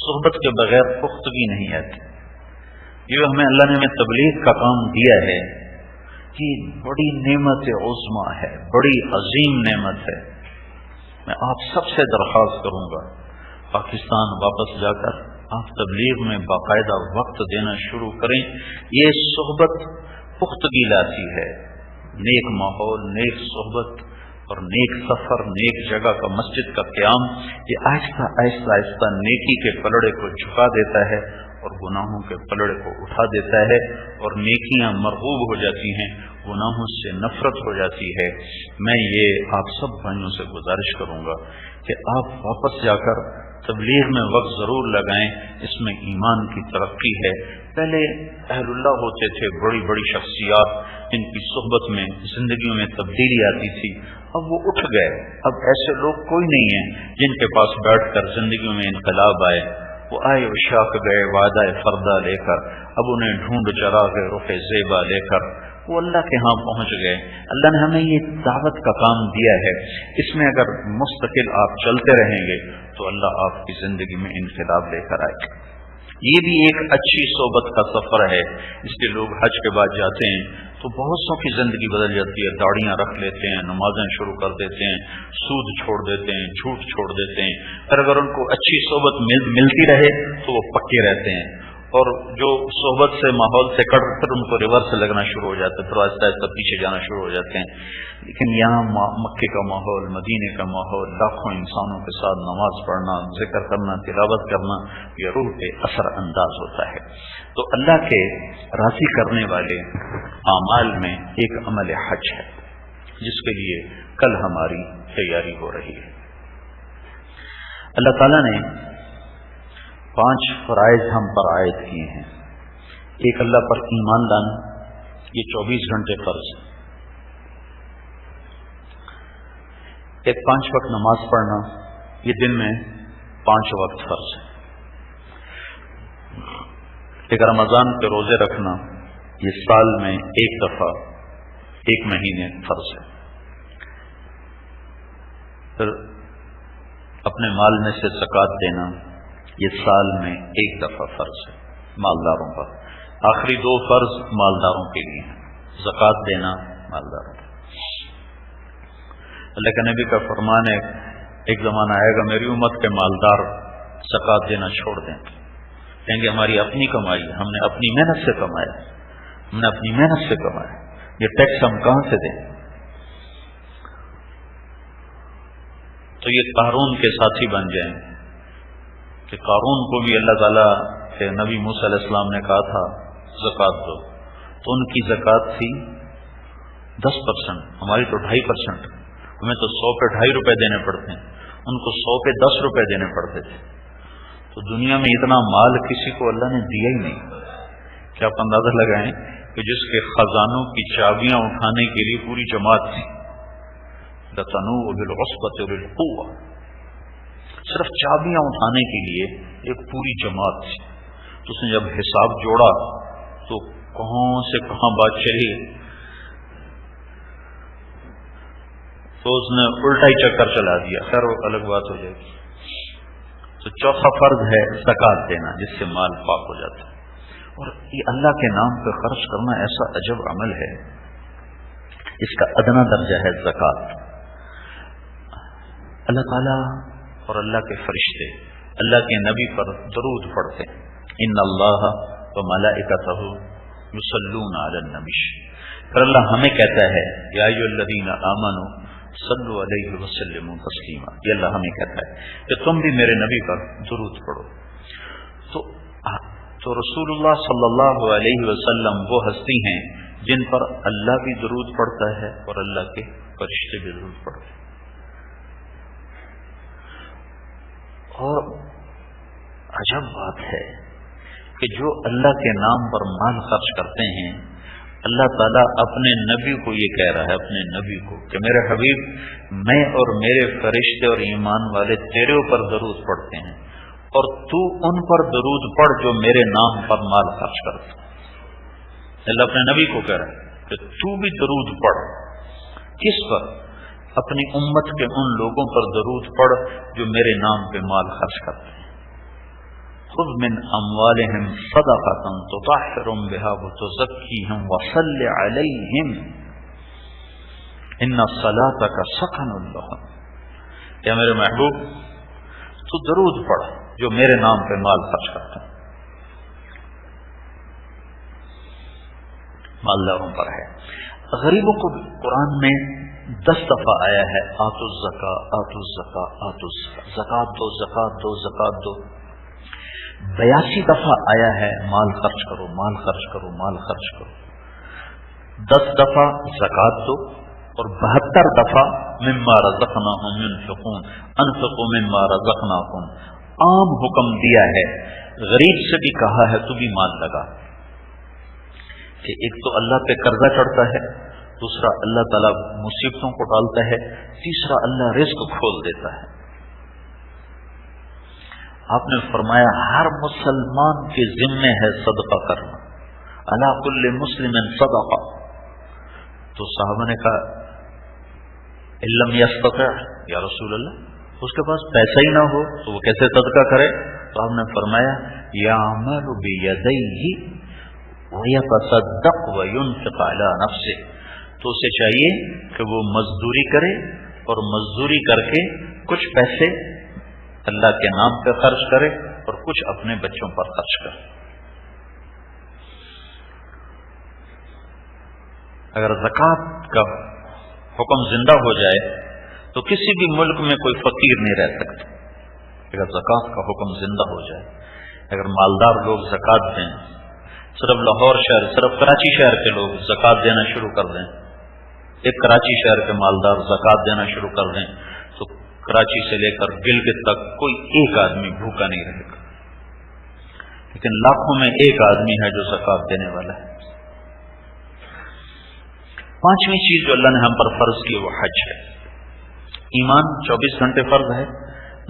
صحبت کے بغیر پختگی نہیں آتی۔ یہ ہمیں اللہ نے تبلیغ کا کام دیا ہے کہ بڑی نعمت عظمیٰ ہے، بڑی عظیم نعمت ہے۔ میں آپ سب سے درخواست کروں گا پاکستان واپس جا کر آپ تبلیغ میں باقاعدہ وقت دینا شروع کریں۔ یہ صحبت پختگی لاتی ہے، نیک ماحول، نیک صحبت اور نیک سفر، نیک جگہ کا، مسجد کا قیام، یہ آہستہ نیکی کے پلڑے کو جھکا دیتا ہے اور گناہوں کے پلڑے کو اٹھا دیتا ہے، اور نیکیاں مرغوب ہو جاتی ہیں، گناہوں سے نفرت ہو جاتی ہے۔ میں یہ آپ سب بھائیوں سے گزارش کروں گا کہ آپ واپس جا کر تبلیغ میں وقت ضرور لگائیں، اس میں ایمان کی ترقی ہے۔ پہلے اہل اللہ ہوتے تھے، بڑی بڑی شخصیات، ان کی صحبت میں زندگیوں میں تبدیلی آتی تھی، اب وہ اٹھ گئے، اب ایسے لوگ کوئی نہیں ہیں جن کے پاس بیٹھ کر زندگیوں میں انقلاب آئے۔ وہ آئے اشاق گئے وعدہ فردہ لے کر، اب انہیں ڈھونڈ چرا گئے رخ زیبا لے کر، وہ اللہ کے ہاں پہنچ گئے. اللہ نے ہمیں یہ دعوت کا کام دیا ہے، اس میں اگر مستقل آپ چلتے رہیں گے تو اللہ آپ کی زندگی میں انقلاب لے کر آئے گا. یہ بھی ایک اچھی صحبت کا سفر ہے. اس لیے لوگ حج کے بعد جاتے ہیں تو بہت سو کی زندگی بدل جاتی ہے. داڑیاں رکھ لیتے ہیں، نمازیں شروع کر دیتے ہیں، سود چھوڑ دیتے ہیں، جھوٹ چھوڑ دیتے ہیں. اور اگر ان کو اچھی صحبت ملتی رہے تو وہ پکے رہتے ہیں، اور جو صحبت سے ماحول سے کٹ کر ان کو ریورس لگنا شروع ہو جاتا ہے، پھر آہستہ آہستہ پیچھے جانا شروع ہو جاتے ہیں. لیکن یہاں مکے کا ماحول، مدینے کا ماحول، لاکھوں انسانوں کے ساتھ نماز پڑھنا، ذکر کرنا، تلاوت کرنا، یہ روح پہ اثر انداز ہوتا ہے. تو اللہ کے راضی کرنے والے اعمال میں ایک عمل حج ہے، جس کے لیے کل ہماری تیاری ہو رہی ہے. اللہ تعالیٰ نے 5 فرائض ہم پر عائد کیے ہیں. ایک اللہ پر ایمان لانا، یہ 24 گھنٹے فرض ہے. ایک 5 وقت نماز پڑھنا، یہ دن میں 5 وقت فرض ہے. ایک رمضان کے روزے رکھنا، یہ سال میں ایک دفعہ 1 مہینے فرض ہے. پھر اپنے مال میں سے زکوٰۃ دینا، یہ سال میں 1 دفعہ فرض ہے مالداروں پر. آخری 2 فرض مالداروں کے لیے ہیں، زکوٰۃ دینا مالداروں پر. اللہ کے نبی کا فرمان ہے، ایک زمانہ آئے گا میری امت کے مالدار زکوٰۃ دینا چھوڑ دیں، کہیں گے ہماری اپنی کمائی ہے، ہم نے اپنی محنت سے کمایا، ہم نے اپنی محنت سے کمایا، یہ ٹیکس ہم کہاں سے دیں؟ تو یہ قارون کے ساتھی بن جائیں کہ قارون کو بھی اللہ تعالیٰ کے نبی موسیٰ علیہ السلام نے کہا تھا زکوٰۃ دو، تو ان کی زکوٰۃ تھی 10%، ہماری تو 2.5%. ہمیں تو 100 پہ 2.5 روپے دینے پڑتے ہیں، ان کو 100 پہ 10 روپے دینے پڑتے تھے. تو دنیا میں اتنا مال کسی کو اللہ نے دیا ہی نہیں. کیا آپ اندازہ لگائیں کہ جس کے خزانوں کی چابیاں اٹھانے کے لیے پوری جماعت تھی، لَتَنُوءُ بِالْعُصْبَةِ وَالْقُوَّةِ، صرف چابیاں اٹھانے کے لیے ایک پوری جماعت تھی. تو اس نے جب حساب جوڑا تو کہاں سے کہاں بات چلی، تو اس نے الٹا ہی چکر چلا دیا. خیر وہ الگ بات ہو جائے گی. تو چوتھا فرض ہے زکوٰۃ دینا، جس سے مال پاک ہو جاتا ہے. اور یہ اللہ کے نام پہ خرچ کرنا ایسا عجب عمل ہے، اس کا ادنا درجہ ہے زکوٰۃ. اللہ تعالیٰ اور اللہ کے فرشتے اللہ کے نبی پر درود پڑھتے ہیں. ان اللہ وملائکتہ یصلون علی النبی. پھر اللہ ہمیں کہتا ہے یا ایھا الذین آمنوا صلوا علیہ وسلموا تسلیما. یہ اللہ ہمیں کہتا ہے کہ تم بھی میرے نبی پر درود پڑھو. تو رسول اللہ صلی اللہ علیہ وسلم وہ ہستی ہیں جن پر اللہ بھی درود پڑھتا ہے اور اللہ کے فرشتے بھی درود پڑھتے ہیں. اور عجب بات ہے کہ جو اللہ کے نام پر مال خرچ کرتے ہیں، اللہ تعالیٰ اپنے نبی کو یہ کہہ رہا ہے، اپنے نبی کو کہ میرے حبیب، میں اور میرے فرشتے اور ایمان والے تیرے اوپر درود پڑھتے ہیں، اور تو ان پر درود پڑھ جو میرے نام پر مال خرچ کرتے. اللہ اپنے نبی کو کہہ رہا ہے کہ تو بھی درود پڑھ. کس پر؟ اپنی امت کے ان لوگوں پر درود پڑھ جو میرے نام پہ مال خرچ کرتے ہیں. خذ من اموالهم صدقة تطهرهم بها وتزكيهم وصل عليهم ان صلاتك سكن لهم. یا میرے محبوب، تو درود پڑھ جو میرے نام پہ مال خرچ کرتے ہیں. مالداروں پر ہے. غریبوں کو قرآن میں 10 دفعہ آیا ہے آتوا الزکاۃ آتوا الزکاۃ آتوا الزکاۃ، زکات دو زکات دو زکات دو. 82 دفعہ آیا ہے مال خرچ کرو مال خرچ کرو مال خرچ کرو. 10 دفعہ زکات دو اور 72 دفعہ مما رزقناہم ينفقون، انفقوا مما رزقناکم. عام حکم دیا ہے، غریب سے بھی کہا ہے تو بھی مال لگا. کہ ایک تو اللہ پہ قرضہ چڑھتا ہے، دوسرا اللہ تعالیٰ مصیبتوں کو ڈالتا ہے، تیسرا اللہ رزق کھول دیتا ہے. آپ نے فرمایا ہر مسلمان کے ذمے ہے صدقہ کرنا. علی کل مسلم صدقہ، تو صحابہ نے کہا علم یستطع یا رسول اللہ, اس کے پاس پیسہ ہی نہ ہو تو وہ کیسے صدقہ کرے؟ تو آپ نے فرمایا یعمل بیدیہ ویتصدق وینفق علی نفسہ, تو اسے چاہیے کہ وہ مزدوری کرے اور مزدوری کر کے کچھ پیسے اللہ کے نام پہ خرچ کرے اور کچھ اپنے بچوں پر خرچ کرے. اگر زکوٰۃ کا حکم زندہ ہو جائے تو کسی بھی ملک میں کوئی فقیر نہیں رہ سکتا. اگر زکوٰۃ کا حکم زندہ ہو جائے, اگر مالدار لوگ زکوٰۃ دیں, صرف لاہور شہر, صرف کراچی شہر کے لوگ زکوٰۃ دینا شروع کر دیں, ایک کراچی شہر کے مالدار زکوٰۃ دینا شروع کر دیں تو کراچی سے لے کر گلگت تک کوئی ایک آدمی بھوکا نہیں رہے گا. لیکن لاکھوں میں ایک آدمی ہے جو زکوٰۃ دینے والا ہے. پانچویں چیز جو اللہ نے ہم پر فرض کی وہ حج ہے. ایمان 24 گھنٹے فرض ہے,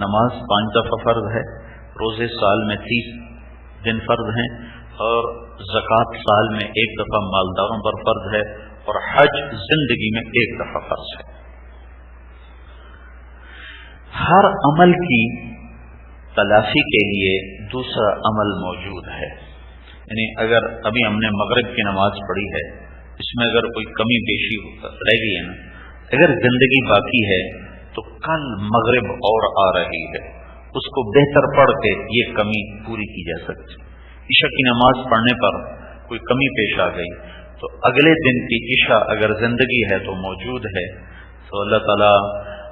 نماز 5 دفعہ فرض ہے, روزے سال میں 30 دن فرض ہیں, اور زکوٰۃ سال میں 1 دفعہ مالداروں پر فرض ہے, اور حج زندگی میں 1 دفعہ فرض ہے. ہر عمل کی تلافی کے لیے دوسرا عمل موجود ہے. یعنی اگر ابھی ہم نے مغرب کی نماز پڑھی ہے, اس میں اگر کوئی کمی بیشی رہ گئی ہے نا, اگر زندگی باقی ہے تو کل مغرب اور آ رہی ہے, اس کو بہتر پڑھ کے یہ کمی پوری کی جا سکتی. عشاء کی نماز پڑھنے پر کوئی کمی پیش آ گئی تو اگلے دن کی عشاء اگر زندگی ہے تو موجود ہے, تو اللہ تعالیٰ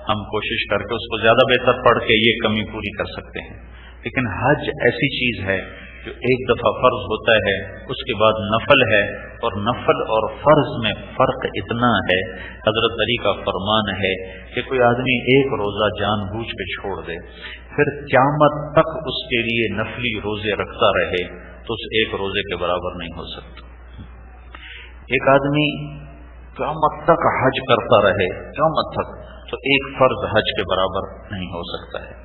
ہم کوشش کر کے اس کو زیادہ بہتر پڑھ کے یہ کمی پوری کر سکتے ہیں. لیکن حج ایسی چیز ہے جو 1 دفعہ فرض ہوتا ہے, اس کے بعد نفل ہے, اور نفل اور فرض میں فرق اتنا ہے, حضرت علی کا فرمان ہے کہ کوئی آدمی 1 روزہ جان بوجھ کے چھوڑ دے, پھر قیامت تک اس کے لیے نفلی روزے رکھتا رہے تو اس 1 روزے کے برابر نہیں ہو سکتا. ایک آدمی قیامت تک حج کرتا رہے, قیامت تک, تو 1 فرض حج کے برابر نہیں ہو سکتا ہے.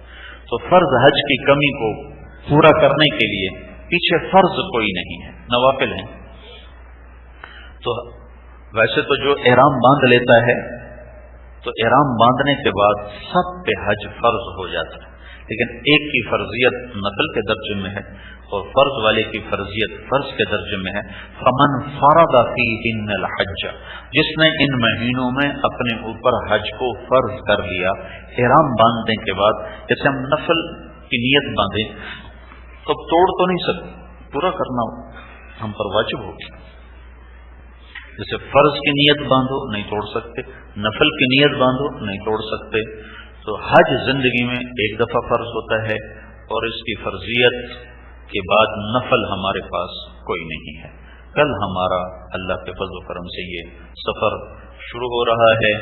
تو فرض حج کی کمی کو پورا کرنے کے لیے پیچھے فرض کوئی نہیں ہے, نوافل ہیں. تو ویسے تو جو احرام باندھ لیتا ہے تو احرام باندھنے کے بعد سب پہ حج فرض ہو جاتا ہے, لیکن ایک کی فرضیت نفل کے درجے میں ہے اور فرض والے کی فرضیت فرض کے درجے میں ہے. فمن فرض فیہن الحج, جس نے ان مہینوں میں اپنے اوپر حج کو فرض کر لیا احرام باندھنے کے بعد. جیسے ہم نفل کی نیت باندھیں تو توڑ تو نہیں سکتے, پورا کرنا ہم پر واجب ہوگی. جیسے فرض کی نیت باندھو نہیں توڑ سکتے, نفل کی نیت باندھو نہیں توڑ سکتے. تو حج زندگی میں 1 دفعہ فرض ہوتا ہے, اور اس کی فرضیت کے بعد نفل ہمارے پاس کوئی نہیں ہے. کل ہمارا اللہ کے فضل و کرم سے یہ سفر شروع ہو رہا ہے.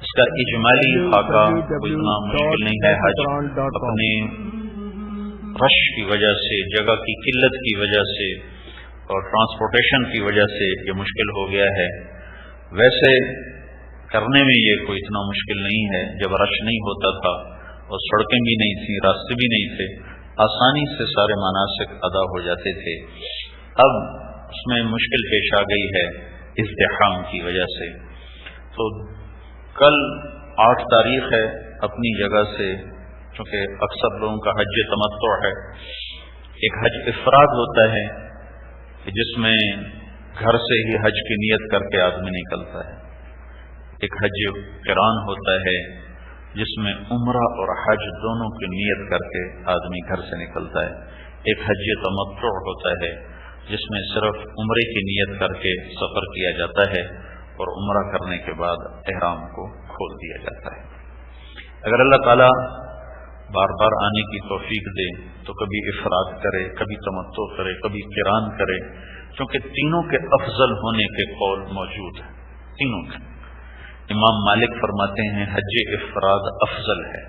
اس کا اجمالی خاکہ کوئی اتنا مشکل نہیں ہے. حج اپنے رش کی وجہ سے, جگہ کی قلت کی وجہ سے اور ٹرانسپورٹیشن کی وجہ سے یہ مشکل ہو گیا ہے. ویسے کرنے میں یہ کوئی اتنا مشکل نہیں ہے. جب رش نہیں ہوتا تھا اور سڑکیں بھی نہیں تھیں, راستے بھی نہیں تھے, آسانی سے سارے مناسک ادا ہو جاتے تھے. اب اس میں مشکل پیش آ گئی ہے ازدحام کی وجہ سے. تو کل 8 تاریخ ہے. اپنی جگہ سے چونکہ اکثر لوگوں کا حج تمتع ہے, ایک حج افراد ہوتا ہے جس میں گھر سے ہی حج کی نیت کر کے آدمی نکلتا ہے. ایک حج قران ہوتا ہے جس میں عمرہ اور حج دونوں کی نیت کر کے آدمی گھر سے نکلتا ہے. ایک حج تمتع ہوتا ہے جس میں صرف عمرے کی نیت کر کے سفر کیا جاتا ہے اور عمرہ کرنے کے بعد احرام کو کھول دیا جاتا ہے. اگر اللہ تعالی بار بار آنے کی توفیق دے تو کبھی افراد کرے, کبھی تمتع کرے, کبھی قران کرے, کیونکہ تینوں کے افضل ہونے کے قول موجود ہیں. تینوں کے امام مالک فرماتے ہیں حج افراد افضل ہے.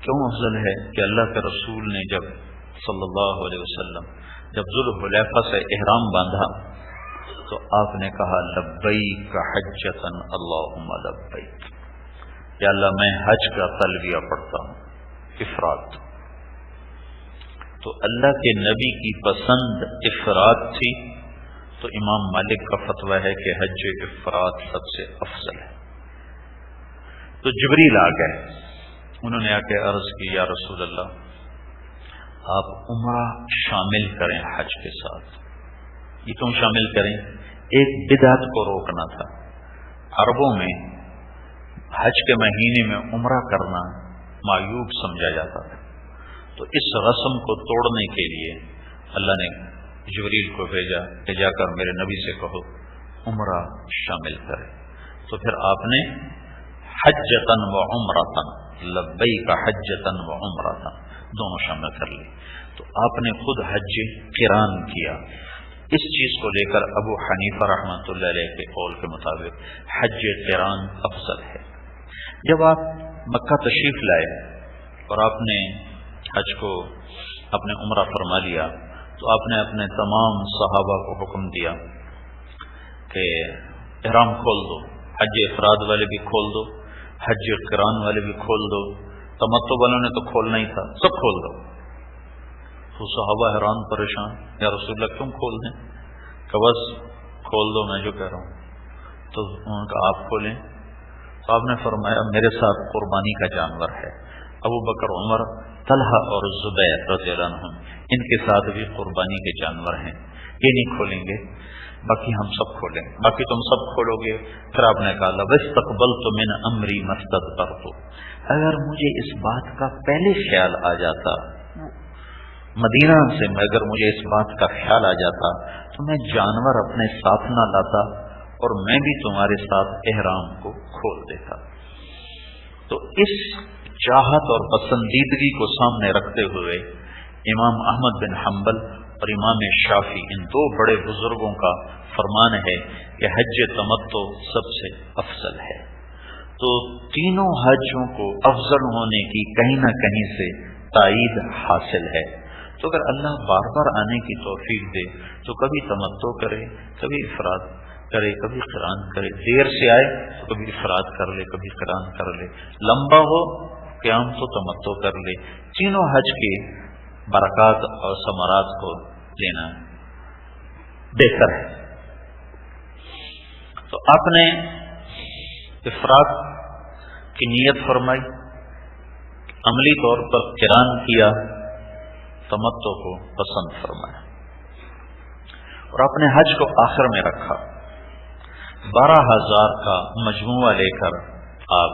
کیوں افضل ہے؟ کہ اللہ کے رسول نے جب صلی اللہ علیہ وسلم جب ذوالحلیفہ سے احرام باندھا تو آپ نے کہا لبیک حجۃ اللہم لبیک, یا اللہ میں حج کا تلبیہ پڑھتا ہوں. افراد. تو اللہ کے نبی کی پسند افراد تھی, تو امام مالک کا فتویٰ ہے کہ حج افراد سب سے افضل ہے۔ تو جبریل آ گئے، انہوں نے آ کے عرض کی یا رسول اللہ آپ عمرہ شامل کریں حج کے ساتھ۔ یہ کیوں شامل کریں؟ ایک بدعت کو روکنا تھا۔ عربوں میں حج کے مہینے میں عمرہ کرنا معیوب سمجھا جاتا تھا، تو اس رسم کو توڑنے کے لیے اللہ نے جبریل کو بھیجا کہ جا کر میرے نبی سے کہو عمرہ شامل کرے۔ تو پھر آپ نے حجتن و عمرتن، لبیک حجتن و عمرتن دونوں شامل کر لی۔ تو آپ نے خود حج قران کیا۔ اس چیز کو لے کر ابو حنیفہ رحمۃ اللہ علیہ کے قول کے مطابق حج قران افضل ہے۔ جب آپ مکہ تشریف لائے اور آپ نے حج کو اپنے عمرہ فرما لیا تو آپ نے اپنے تمام صحابہ کو حکم دیا کہ احرام کھول دو، حج افراد والے بھی کھول دو، حج قران والے بھی کھول دو، تمتع والوں نے تو کھولنا ہی تھا، سب کھول دو۔ تو صحابہ حیران پریشان، یا رسول اللہ کیوں کھول دیں؟ کہ بس کھول دو، میں جو کہہ رہا ہوں۔ تو انہوں نے کہا آپ کھولیں۔ تو آپ نے فرمایا میرے ساتھ قربانی کا جانور ہے، ابو بکر، عمر، طلحہ اور زبیر رضی اللہ عنہم ان کے ساتھ بھی قربانی کے جانور ہیں، یہ نہیں کھولیں گے، باقی ہم سب کھولیں، باقی تم سب کھولو گے۔ پھر آپ نے کہا لَوَاسْتَقْبَلْتُ مِنْ أَمْرِي مَا اسْتَدْبَرْتُ، اگر مجھے اس بات کا پہلے خیال آ جاتا، مدینہ سے اگر مجھے اس بات کا خیال آ جاتا تو میں جانور اپنے ساتھ نہ لاتا اور میں بھی تمہارے ساتھ احرام کو کھول دیتا۔ تو اس چاہت اور پسندیدگی کو سامنے رکھتے ہوئے امام احمد بن حنبل اور امام شافعی ان دو بڑے بزرگوں کا فرمان ہے کہ حج تمتع سب سے افضل ہے۔ تو تینوں حجوں کو افضل ہونے کی کہیں نہ کہیں سے تائید حاصل ہے۔ تو اگر اللہ بار بار آنے کی توفیق دے تو کبھی تمتع کرے، کبھی افراد کرے، کبھی قران کرے، دیر سے آئے تو کبھی افراد کر لے، کبھی قران کر لے، لمبا ہو قیام تو تمتع کر لے۔ تینوں حج کے برکات اور ثمرات کو لینا بہتر ہے۔ تو آپ نے افراد کی نیت فرمائی، عملی طور پر قران کیا، تمتع کو پسند فرمایا، اور اپنے حج کو آخر میں رکھا۔ 12,000 کا مجموعہ لے کر آپ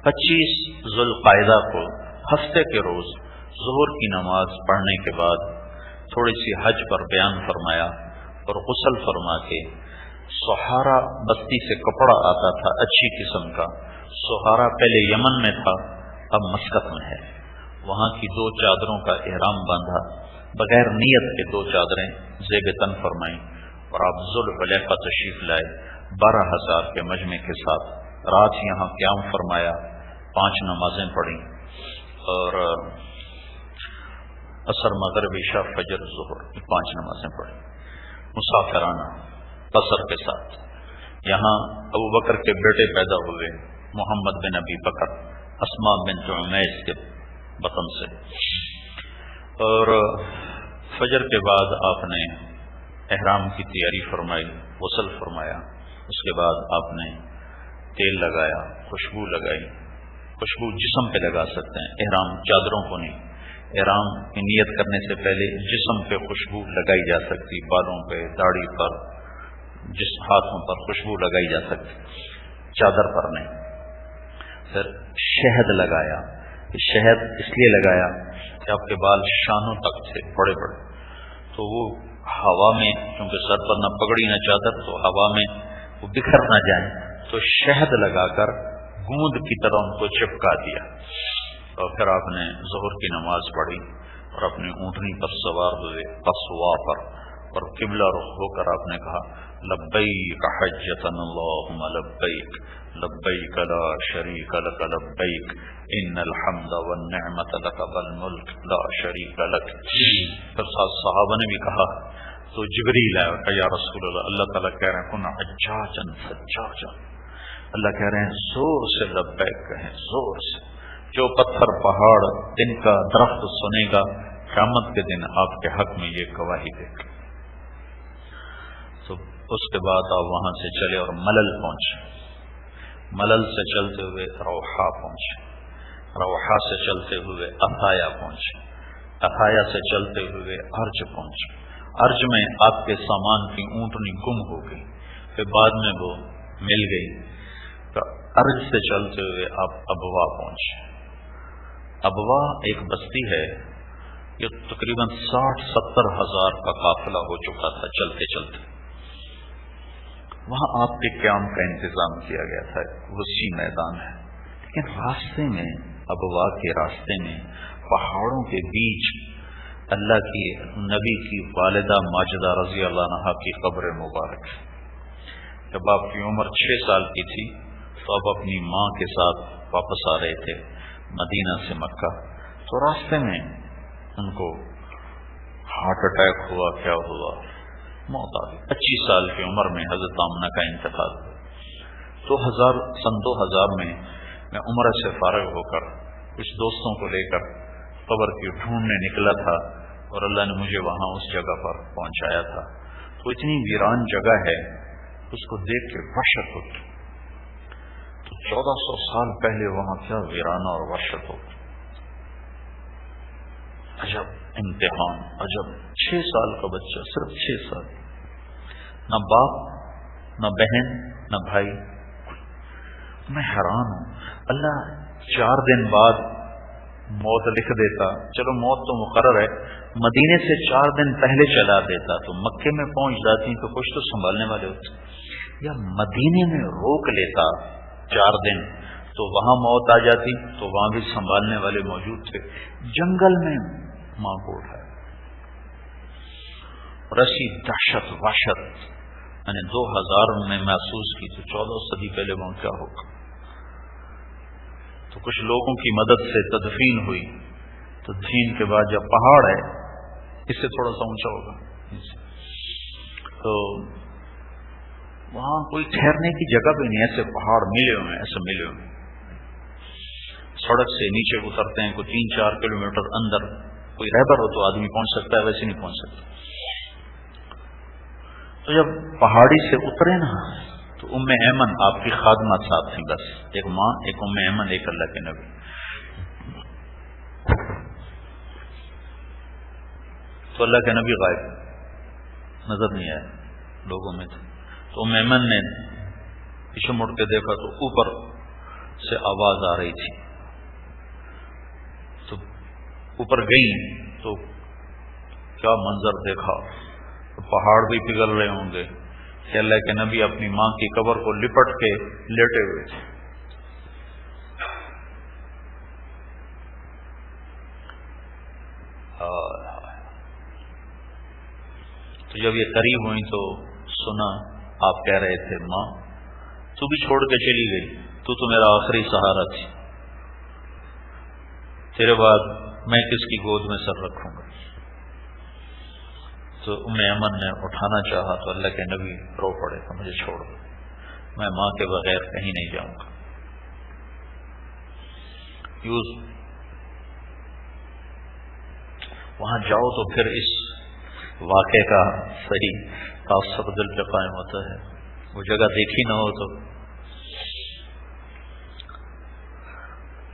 25 ذو القعدہ کو ہفتے کے روز ظہر کی نماز پڑھنے کے بعد تھوڑی سی حج پر بیان فرمایا اور غسل فرما کے سہارا بستی سے کپڑا آتا تھا اچھی قسم کا، سہارا پہلے یمن میں تھا اب مسقط میں ہے، وہاں کی 2 چادروں کا احرام باندھا، بغیر نیت کے 2 چادریں زیب تن فرمائیں اور آپ ذوالحلیفہ تشریف لائے 12,000 کے مجمع کے ساتھ۔ رات یہاں قیام فرمایا، 5 نمازیں پڑھیں اور عصر، مغرب، عشاء، فجر، ظہر، 5 نمازیں پڑھیں مسافرانہ قصر کے ساتھ۔ یہاں ابو بکر کے بیٹے پیدا ہوئے، محمد بن ابی بکر، اسماء بنت عمیس کے بطن سے، اور فجر کے بعد آپ نے احرام کی تیاری فرمائی، غسل فرمایا، اس کے بعد آپ نے تیل لگایا، خوشبو لگائی۔ خوشبو جسم پہ لگا سکتے ہیں، احرام چادروں کو نہیں۔ احرام کی نیت کرنے سے پہلے جسم پہ خوشبو لگائی جا سکتی، بالوں پہ، داڑھی پر، ہاتھوں پر خوشبو لگائی جا سکتی، چادر پر نہیں۔ پھر شہد لگایا، شہد اس لیے لگایا کہ آپ کے بال شانوں تک تھے، بڑے بڑے، تو وہ ہوا میں، کیونکہ سر پر نہ پگڑی نہ چادر، تو ہوا میں وہ بکھر نہ جائیں، تو شہد لگا کر گوند کی طرح ان کو چپکا دیا۔ اور پھر آپ نے ظہر کی نماز پڑھی اور اپنی اونٹنی پر سوار ہوئے قصواء پر، اور قبلہ رخ ہو کر آپ نے کہا لبیک حجۃ اللہم لبیک لبیک لا شریک لک لبیک ان الحمد والنعمت لک والملک لا شریک لک۔ پھر صحابہ نے بھی کہا تو جبریل آیا کہ یا رسول اللہ، اللہ تعالیٰ کہہ رہے ہیں کن حجاجا سجاجا، اللہ کہہ رہے ہیں زور سے لبیک کہیں، زور سے۔ جو پتھر پہاڑ دن کا درخت سنے گا قیامت کے دن آپ کے حق میں یہ گواہی دے گا۔ تو اس کے بعد آپ وہاں سے چلے اور ملل پہنچے، ملل سے چلتے ہوئے روحا پہنچے، روحا سے چلتے ہوئے اتھایا پہنچے، اتھایا سے چلتے ہوئے ارج پہنچے، ارج میں آپ کے سامان کی اونٹنی گم ہو گئی، پھر بعد میں وہ مل گئی، تو ارج سے چلتے ہوئے آپ ابوا پہنچے۔ ابوا ایک بستی ہے، یہ تقریباً 60-70 ہزار کا قافلہ ہو چکا تھا چلتے چلتے، وہاں آپ کے قیام کا انتظام کیا گیا تھا، وسیع میدان ہے، لیکن راستے میں، ابوا کے راستے میں پہاڑوں کے بیچ اللہ کی نبی کی والدہ ماجدہ رضی اللہ عنہا کی قبر مبارک ہے۔ جب آپ کی عمر 6 سال کی تھی تو آپ اپنی ماں کے ساتھ واپس آ رہے تھے مدینہ سے مکہ، تو راستے میں ان کو ہارٹ اٹیک ہوا، کیا ہوا، موت آ گئی۔ 25 سال کی عمر میں حضرت آمنہ کا انتقال ہوا۔ سن 2000 میں عمرہ سے فارغ ہو کر کچھ دوستوں کو لے کر قبر کی ڈھونڈنے نکلا تھا، اور اللہ نے مجھے وہاں اس جگہ پر پہنچایا تھا۔ تو اتنی ویران جگہ ہے، اس کو دیکھ کے وحشت ہوتی، تو 1400 سال پہلے وہاں کیا ویرانہ اور وحشت ہوتی۔ عجب امتحان، عجب 6 سال کا بچہ، صرف 6 سال، نہ باپ نہ بہن نہ بھائی۔ میں حیران ہوں، اللہ 4 دن بعد موت لکھ دیتا، چلو موت تو مقرر ہے، مدینے سے 4 دن پہلے چلا دیتا تو مکے میں پہنچ جاتی تو کچھ تو سنبھالنے والے ہوتے، یا مدینے میں روک لیتا 4 دن تو وہاں موت آ جاتی تو وہاں بھی سنبھالنے والے موجود تھے۔ جنگل میں ماں کو اٹھایا، اور ایسی دہشت وحشت میں نے 2000 میں محسوس کی، تو 14 صدی پہلے وہاں کیا ہوگا۔ تو کچھ لوگوں کی مدد سے تدفین ہوئی، تدفین کے بعد جب پہاڑ ہے، اس سے تھوڑا سا اونچا ہوگا، تو وہاں کوئی ٹھہرنے کی جگہ بھی نہیں، ایسے پہاڑ ملے ہوئے ہیں، ایسے ملے ہوئے ہیں، سڑک سے نیچے اترتے ہیں، کوئی 3-4 کلومیٹر اندر کوئی رہبر ہو تو آدمی پہنچ سکتا ہے، ویسے نہیں پہنچ سکتا۔ تو جب پہاڑی سے اترے نا، تو ام ایمن آپ کی خادمہ ساتھ تھیں، بس ایک ماں، ایک ام ایمن، ایک اللہ کے نبی۔ تو اللہ کے نبی غائب نظر نہیں آئے لوگوں میں تھے، تو ام ایمن نے پیچھے مڑ کے دیکھا تو اوپر سے آواز آ رہی تھی، تو اوپر گئی تو کیا منظر دیکھا، تو پہاڑ بھی پگھل رہے ہوں گے کہ اللہ کے نبی اپنی ماں کی قبر کو لپٹ کے لیٹے ہوئے تھے۔ تو جب یہ قریب ہوئی تو سنا آپ کہہ رہے تھے، ماں تو بھی چھوڑ کے چلی گئی، تو میرا آخری سہارا تھی، تیرے بعد میں کس کی گود میں سر رکھوں گا۔ تو ام ایمن نے اٹھانا چاہا تو اللہ کے نبی رو پڑے کہ مجھے چھوڑ دو، میں ماں کے بغیر کہیں نہیں جاؤں گا۔ وہاں جاؤ تو پھر اس واقعے کا صحیح تاثر دل پہ قائم ہوتا ہے، وہ جگہ دیکھی نہ ہو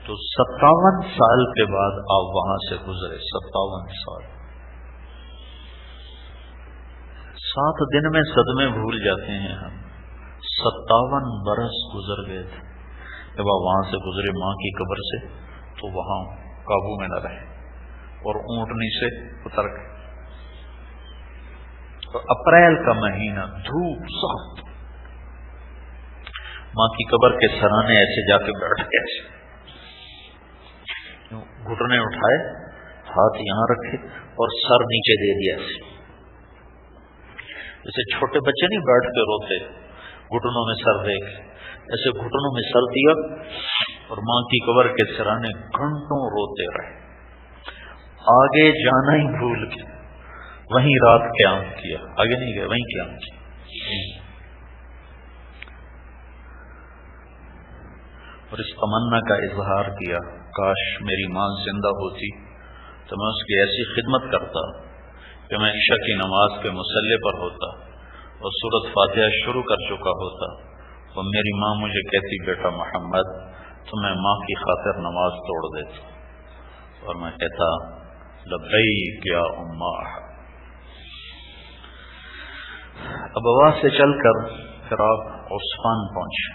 تو 57 سال کے بعد آپ وہاں سے گزرے، 57 سال، 7 دن میں صدمے بھول جاتے ہیں ہم، 57 برس گزر گئے تھے جب آپ وہاں سے گزرے ماں کی قبر سے، تو وہاں قابو میں نہ رہے اور اونٹنی سے اتر گئے۔ تو اپریل کا مہینہ، دھوپ سخت، ماں کی قبر کے سرانے ایسے جا کے بیٹھ گئے، گھٹنے اٹھائے، ہاتھ یہاں رکھے اور سر نیچے دے دیا، جیسے چھوٹے بچے نہیں بیٹھ کے روتے گھٹنوں میں سر دے کے، ایسے گھٹنوں میں سر دیا اور ماں کی قبر کے سرانے گھنٹوں روتے رہے، آگے جانا ہی بھول گئے، وہیں رات قیام کیا، آگے نہیں گئے، وہیں قیام کیا۔ اور اس تمنا کا اظہار کیا، کاش میری ماں زندہ ہوتی تو میں اس کی ایسی خدمت کرتا کہ میں عشاء کی نماز کے مصلی پر ہوتا اور سورت فاتحہ شروع کر چکا ہوتا تو میری ماں مجھے کہتی بیٹا محمد تو میں ماں کی خاطر نماز توڑ دیتا اور میں کہتا لبیک یا اماں. ابوا سے چل کر پھر آپ عثمان پہنچے.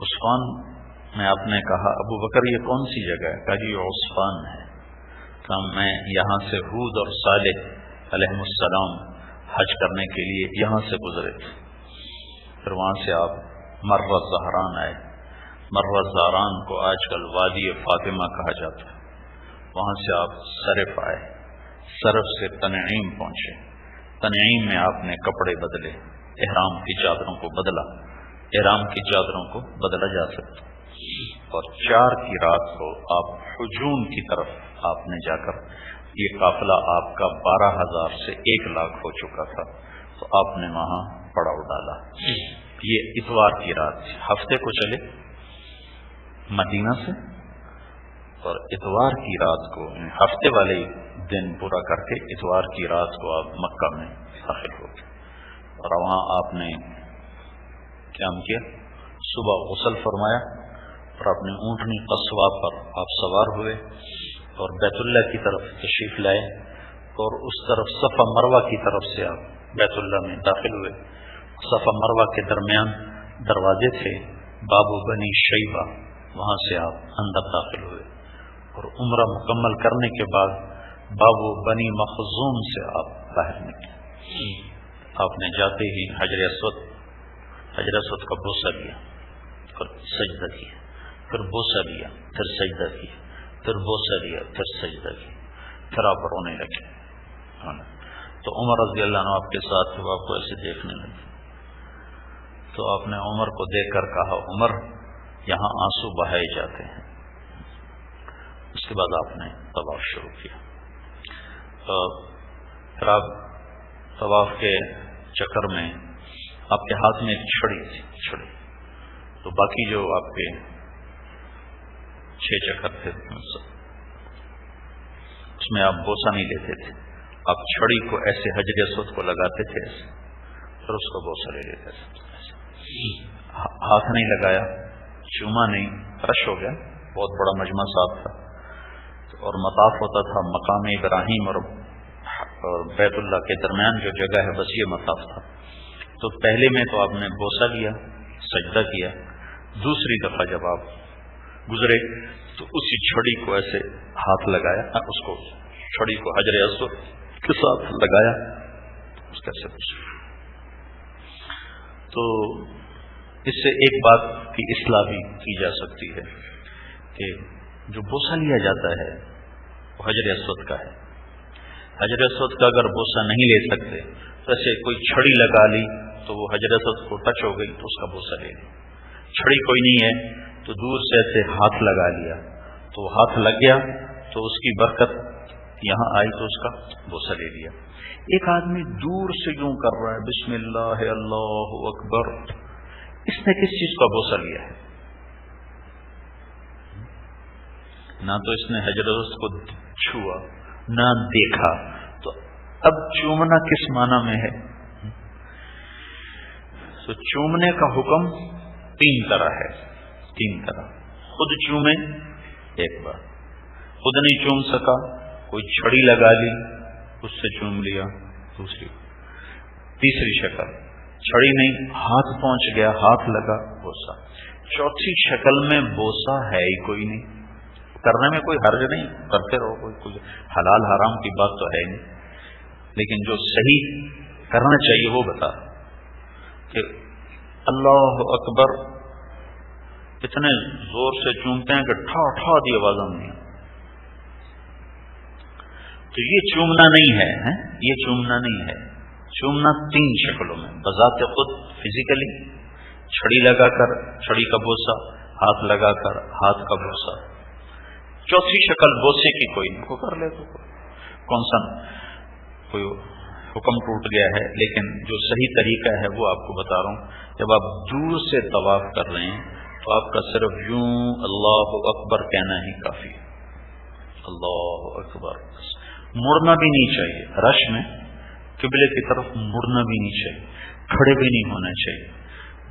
عثمان میں آپ نے کہا ابو بکر یہ کون سی جگہ ہے؟ کہا جی یہ عثمان ہے. کہ میں یہاں سے ہود اور صالح علیہ السلام حج کرنے کے لیے یہاں سے گزرے تھے. پھر وہاں سے آپ مرہ زہران آئے. مرہ زہران کو آج کل وادی فاطمہ کہا جاتا ہے. وہاں سے آپ صرف آئے. صرف سے تنعیم پہنچے. تنعیم میں آپ نے کپڑے بدلے، احرام کی چادروں کو بدلا. احرام کی چادروں کو بدلا جا سکتا. اور 4 کی رات کو آپ حجون کی طرف آپ نے جا کر، یہ قافلہ آپ کا 12,000 سے 1,00,000 ہو چکا تھا، تو آپ نے وہاں پڑاؤ ڈالا. یہ اتوار کی رات تھی. ہفتے کو چلے مدینہ سے اور اتوار کی رات کو ہفتے والے دن پورا کر کے اتوار کی رات کو آپ مکہ میں داخل ہو گئے. اور وہاں آپ نے قیام کیا. صبح غسل فرمایا اور اپنے اونٹنی قصوہ پر آپ سوار ہوئے اور بیت اللہ کی طرف تشریف لائے اور اس طرف صفا مروہ کی طرف سے آپ بیت اللہ میں داخل ہوئے. صفا مروہ کے درمیان دروازے تھے بابو بنی شیبہ، وہاں سے آپ اندر داخل ہوئے. اور عمرہ مکمل کرنے کے بعد بابو بنی مخزوم سے آپ باہر نکلے. آپ نے جاتے ہی حجر اسود کا بوسہ لیا، پھر سجدہ کیا، پھر بوسہ لیا، پھر سجدہ کیا، پھر بوسہ لیا، پھر سجدہ کیا، پھر آپ رونے لگے. تو عمر رضی اللہ عنہ آپ کے ساتھ تھے، وہ آپ کو ایسے دیکھنے لگے. تو آپ نے عمر کو دیکھ کر کہا عمر یہاں آنسو بہائے جاتے ہیں. اس کے بعد آپ نے طواف شروع کیا. پھر آپ طواف کے چکر میں آپ کے ہاتھ میں ایک چھڑی تھی. تو باقی جو آپ کے 6 چکر تھے اس میں آپ بوسہ نہیں لیتے تھے. آپ چھڑی کو ایسے حجر اسود کو لگاتے تھے ایسے، پھر اس کو بوسہ لے لیتے تھے. ہاتھ نہیں لگایا، چوما نہیں. رش ہو گیا، بہت بڑا مجمع صاحب تھا اور مطاف ہوتا تھا مقام ابراہیم اور بیت اللہ کے درمیان جو جگہ ہے بس یہ مطاف تھا. تو پہلے میں تو آپ نے بوسہ لیا، سجدہ کیا. دوسری دفعہ جب آپ گزرے تو اسی چھڑی کو ایسے ہاتھ لگایا، اس کو چھڑی کو حجر اسود کے ساتھ لگایا، اس کا سے تو اس سے ایک بات کی اصلاح بھی کی جا سکتی ہے کہ جو بوسہ لیا جاتا ہے وہ حجر اسود کا ہے. حجر اسود کا اگر بوسہ نہیں لے سکتے تو ایسے کوئی چھڑی لگا لی تو وہ حجر اسود کو ٹچ ہو گئی تو اس کا بوسہ لے لیا. چھڑی کوئی نہیں ہے تو دور سے ایسے ہاتھ لگا لیا تو وہ ہاتھ لگ گیا تو اس کی برکت یہاں آئی تو اس کا بوسہ لے لیا. ایک آدمی دور سے یوں کر رہا ہے بسم اللہ اللہ اکبر، اس نے کس چیز کا بوسہ لیا ہے؟ نہ تو اس نے حجر اسود کو چھوا نہ دیکھا. تو اب چومنا کس معنی میں ہے؟ تو چومنے کا حکم 3 طرح ہے. 3 طرح. خود چومے ایک بار، خود نہیں چوم سکا کوئی چھڑی لگا لی اس سے چوم لیا دوسری. تیسری شکل چھڑی نہیں، ہاتھ پہنچ گیا، ہاتھ لگا بوسہ. چوتھی شکل میں بوسہ ہے ہی کوئی نہیں، کرنے میں کوئی حرج نہیں، کرتے رہو، کوئی حلال حرام کی بات تو ہے نہیں. لیکن جو صحیح کرنا چاہیے وہ بتا کہ اللہ اکبر اتنے زور سے چومتے ہیں کہ ٹھا ٹھا دی آواز نہیں. تو یہ چومنا نہیں ہے، یہ چومنا نہیں ہے. چومنا 3 شکلوں میں، بذات خود فزیکلی، چھڑی لگا کر چھڑی کا بوسہ، ہاتھ لگا کر ہاتھ کا بوسہ. چوتھی شکل بوسے کی کوئی نہیں، کو کر لے تو کون سا کوئی حکم ٹوٹ گیا ہے. لیکن جو صحیح طریقہ ہے وہ آپ کو بتا رہا ہوں. جب آپ دور سے طواف کر رہے ہیں تو آپ کا صرف یوں اللہ اکبر کہنا ہی کافی ہے. اللہ اکبر، مڑنا بھی نہیں چاہیے. رش میں قبلے کی طرف مڑنا بھی نہیں چاہیے، کھڑے بھی نہیں ہونا چاہیے۔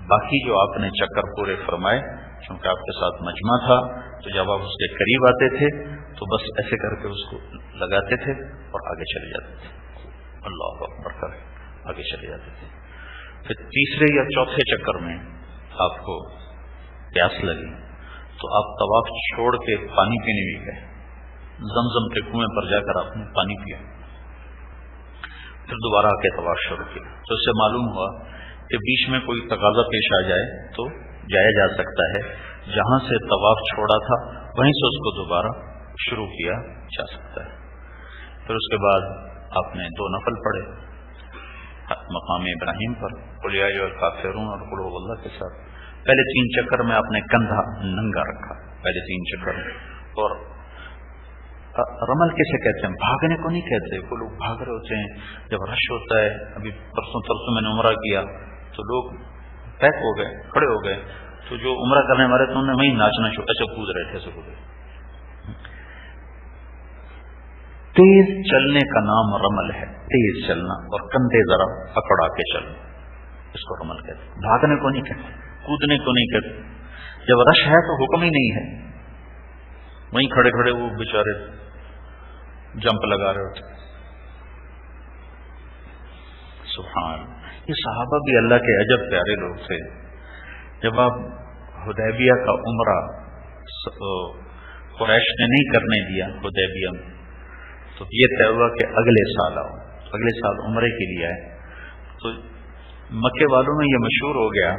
باقی جو آپ نے چکر پورے فرمائے، چونکہ آپ کے ساتھ مجمع تھا تو جب آپ اس کے قریب آتے تھے تو بس ایسے کر کے اس کو لگاتے تھے اور آگے چلے جاتے تھے، اللہ اکبر کر آگے چلے جاتے تھے۔ پھر تیسرے یا چوتھے چکر میں آپ کو پیاس لگی تو آپ طواف چھوڑ کے پانی پینے بھی گئے، زمزم کے کنویں پر جا کر آپ نے پانی پیا، پھر دوبارہ آ کے طواف شروع کیا۔ تو اس سے معلوم ہوا کہ بیچ میں کوئی تقاضا پیش آ جائے تو جایا جا سکتا ہے، جہاں سے طواف چھوڑا تھا وہیں سے اس کو دوبارہ شروع کیا جا سکتا ہے۔ پھر اس کے بعد آپ نے 2 نفل پڑھے مقام ابراہیم پر، قل یا ایھا الکافرون اور قل ھو اللہ کے ساتھ۔ پہلے 3 چکر میں آپ نے کندھا ننگا رکھا، پہلے 3 چکر میں۔ اور رمل کیسے کہتے ہیں؟ بھاگنے کو نہیں کہتے، وہ لوگ بھاگ رہے ہوتے ہیں جب رش ہوتا ہے۔ ابھی پرسوں میں نے عمرہ کیا تو لوگ پیک ہو گئے، کھڑے ہو گئے، تو جو عمرہ کرنے والے تھے انہوں نے وہیں ناچنا شروع، ایسے کود رہے تھے، ایسے کود رہے۔ تیز چلنے کا نام رمل ہے، تیز چلنا، اور کندھے ذرا اکڑا کے چلنا، اس کو رمل کہتے ہیں۔ بھاگنے کو نہیں کہتے، کودنے کو نہیں کہتے۔ جب رش ہے تو حکم ہی نہیں ہے، وہیں کھڑے کھڑے وہ بیچارے جمپ لگا رہے ہوتے۔ سبحان، یہ صحابہ بھی اللہ کے عجب پیارے لوگ تھے۔ جب آپ حدیبیہ کا عمرہ قریش نے نہیں کرنے دیا حدیبیہ میں، تو یہ طے ہوا کہ اگلے سال آؤ، اگلے سال عمرے کے لیے آئے۔ تو مکے والوں میں یہ مشہور ہو گیا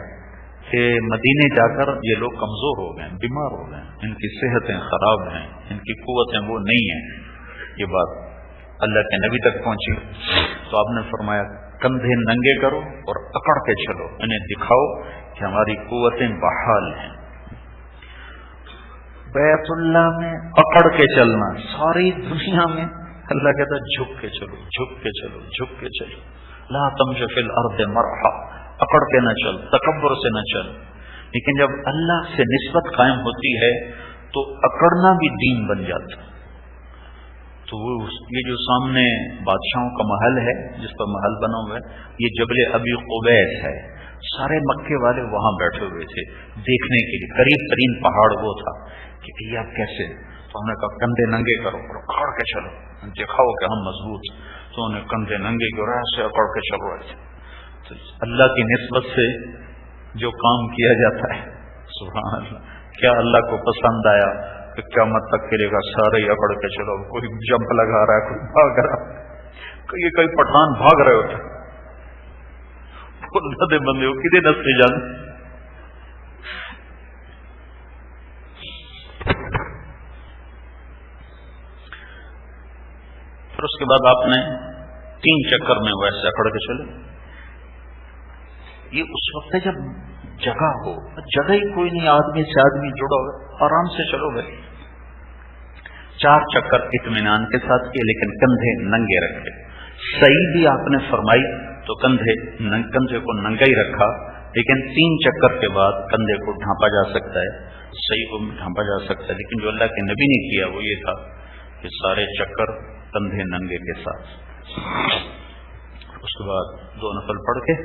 کہ مدینے جا کر یہ لوگ کمزور ہو گئے، بیمار ہو گئے، ان کی صحتیں خراب ہیں، ان کی قوتیں وہ نہیں ہیں۔ یہ بات اللہ کے نبی تک پہنچی تو آپ نے فرمایا کندھے ننگے کرو اور اکڑ کے چلو، انہیں دکھاؤ کہ ہماری قوتیں بحال ہیں۔ بیت اللہ میں اکڑ کے چلنا، ساری دنیا میں اللہ کہتا ہے جھک کے چلو، جھک کے چلو، جھک کے چلو، لا تمشِ فی الارض مرحا، اکڑ کے نہ چل، تکبر سے نہ چل۔ لیکن جب اللہ سے نسبت قائم ہوتی ہے تو اکڑنا بھی دین بن جاتا۔ تو یہ جو سامنے بادشاہوں کا محل ہے، جس پر محل بنا ہوا ہے، یہ جبل ابی قبیس ہے۔ سارے مکے والے وہاں بیٹھے ہوئے تھے دیکھنے کے لیے، قریب ترین پہاڑ وہ تھا کہ یہ آپ کیسے؟ تو ہم نے کہا کندھے ننگے کرو اور اکڑ کے چلو، دکھاؤ کہ ہم مضبوط۔ تو انہیں کندھے ننگے کی اور ایسے اکڑ کے چل رہے تھے۔ تو اللہ کی نسبت سے جو کام کیا جاتا ہے، سبحان اللہ، کیا اللہ کو پسند آیا کہ قیامت تک کے لیے سارے اکڑ کے چلو، کوئی جمپ لگا رہا ہے، کوئی بھاگ رہا ہے، یہ کئی پٹھان بھاگ رہے ہوتے ہیں، اللہ دے بندے ہو کدے نسے جان۔ پھر اس کے بعد آپ نے 3 چکر میں ویسے اکڑ کے چلے۔ یہ اس وقت ہے جب جگہ ہو، جگہ ہی کوئی نہیں، آدمی سے آدمی جڑا ہو، آرام سے چلو گے۔ 4 چکر اطمینان کے ساتھ کیے، لیکن کندھے ننگے رکھے۔ صحیح بھی آپ نے فرمائی تو کندھے کو ننگا ہی رکھا، لیکن 3 چکر کے بعد کندھے کو ڈھانپا جا سکتا ہے، صحیح کو ڈھانپا جا سکتا ہے۔ لیکن جو اللہ کے نبی نے کیا وہ یہ تھا کہ سارے چکر کندھے ننگے کے ساتھ۔ اس کے بعد 2 نفل پڑھ کے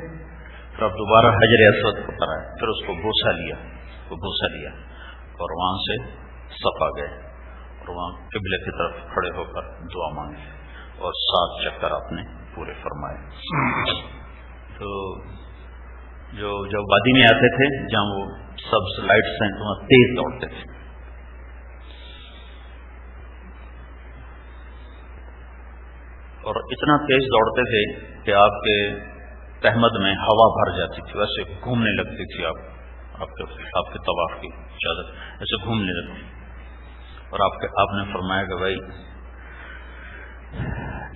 پھر اب دوبارہ حجر اسود کو کرائے، پھر اس کو بوسہ لیا اور وہاں سے صفا گئے اور وہاں قبلے کی طرف کھڑے ہو کر دعا مانگی اور 7 چکر آپ نے پورے فرمائے۔ تو جو وادی میں آتے تھے جہاں وہ سبز لائٹس ہیں تو وہاں تیز دوڑتے تھے، اور اتنا تیز دوڑتے تھے کہ آپ کے تہمد میں ہوا بھر جاتی تھی، ویسے گھومنے لگتی تھی آپ کے طواف کی چادر ایسے گھومنے لگتی۔ اور آپ نے فرمایا کہ بھائی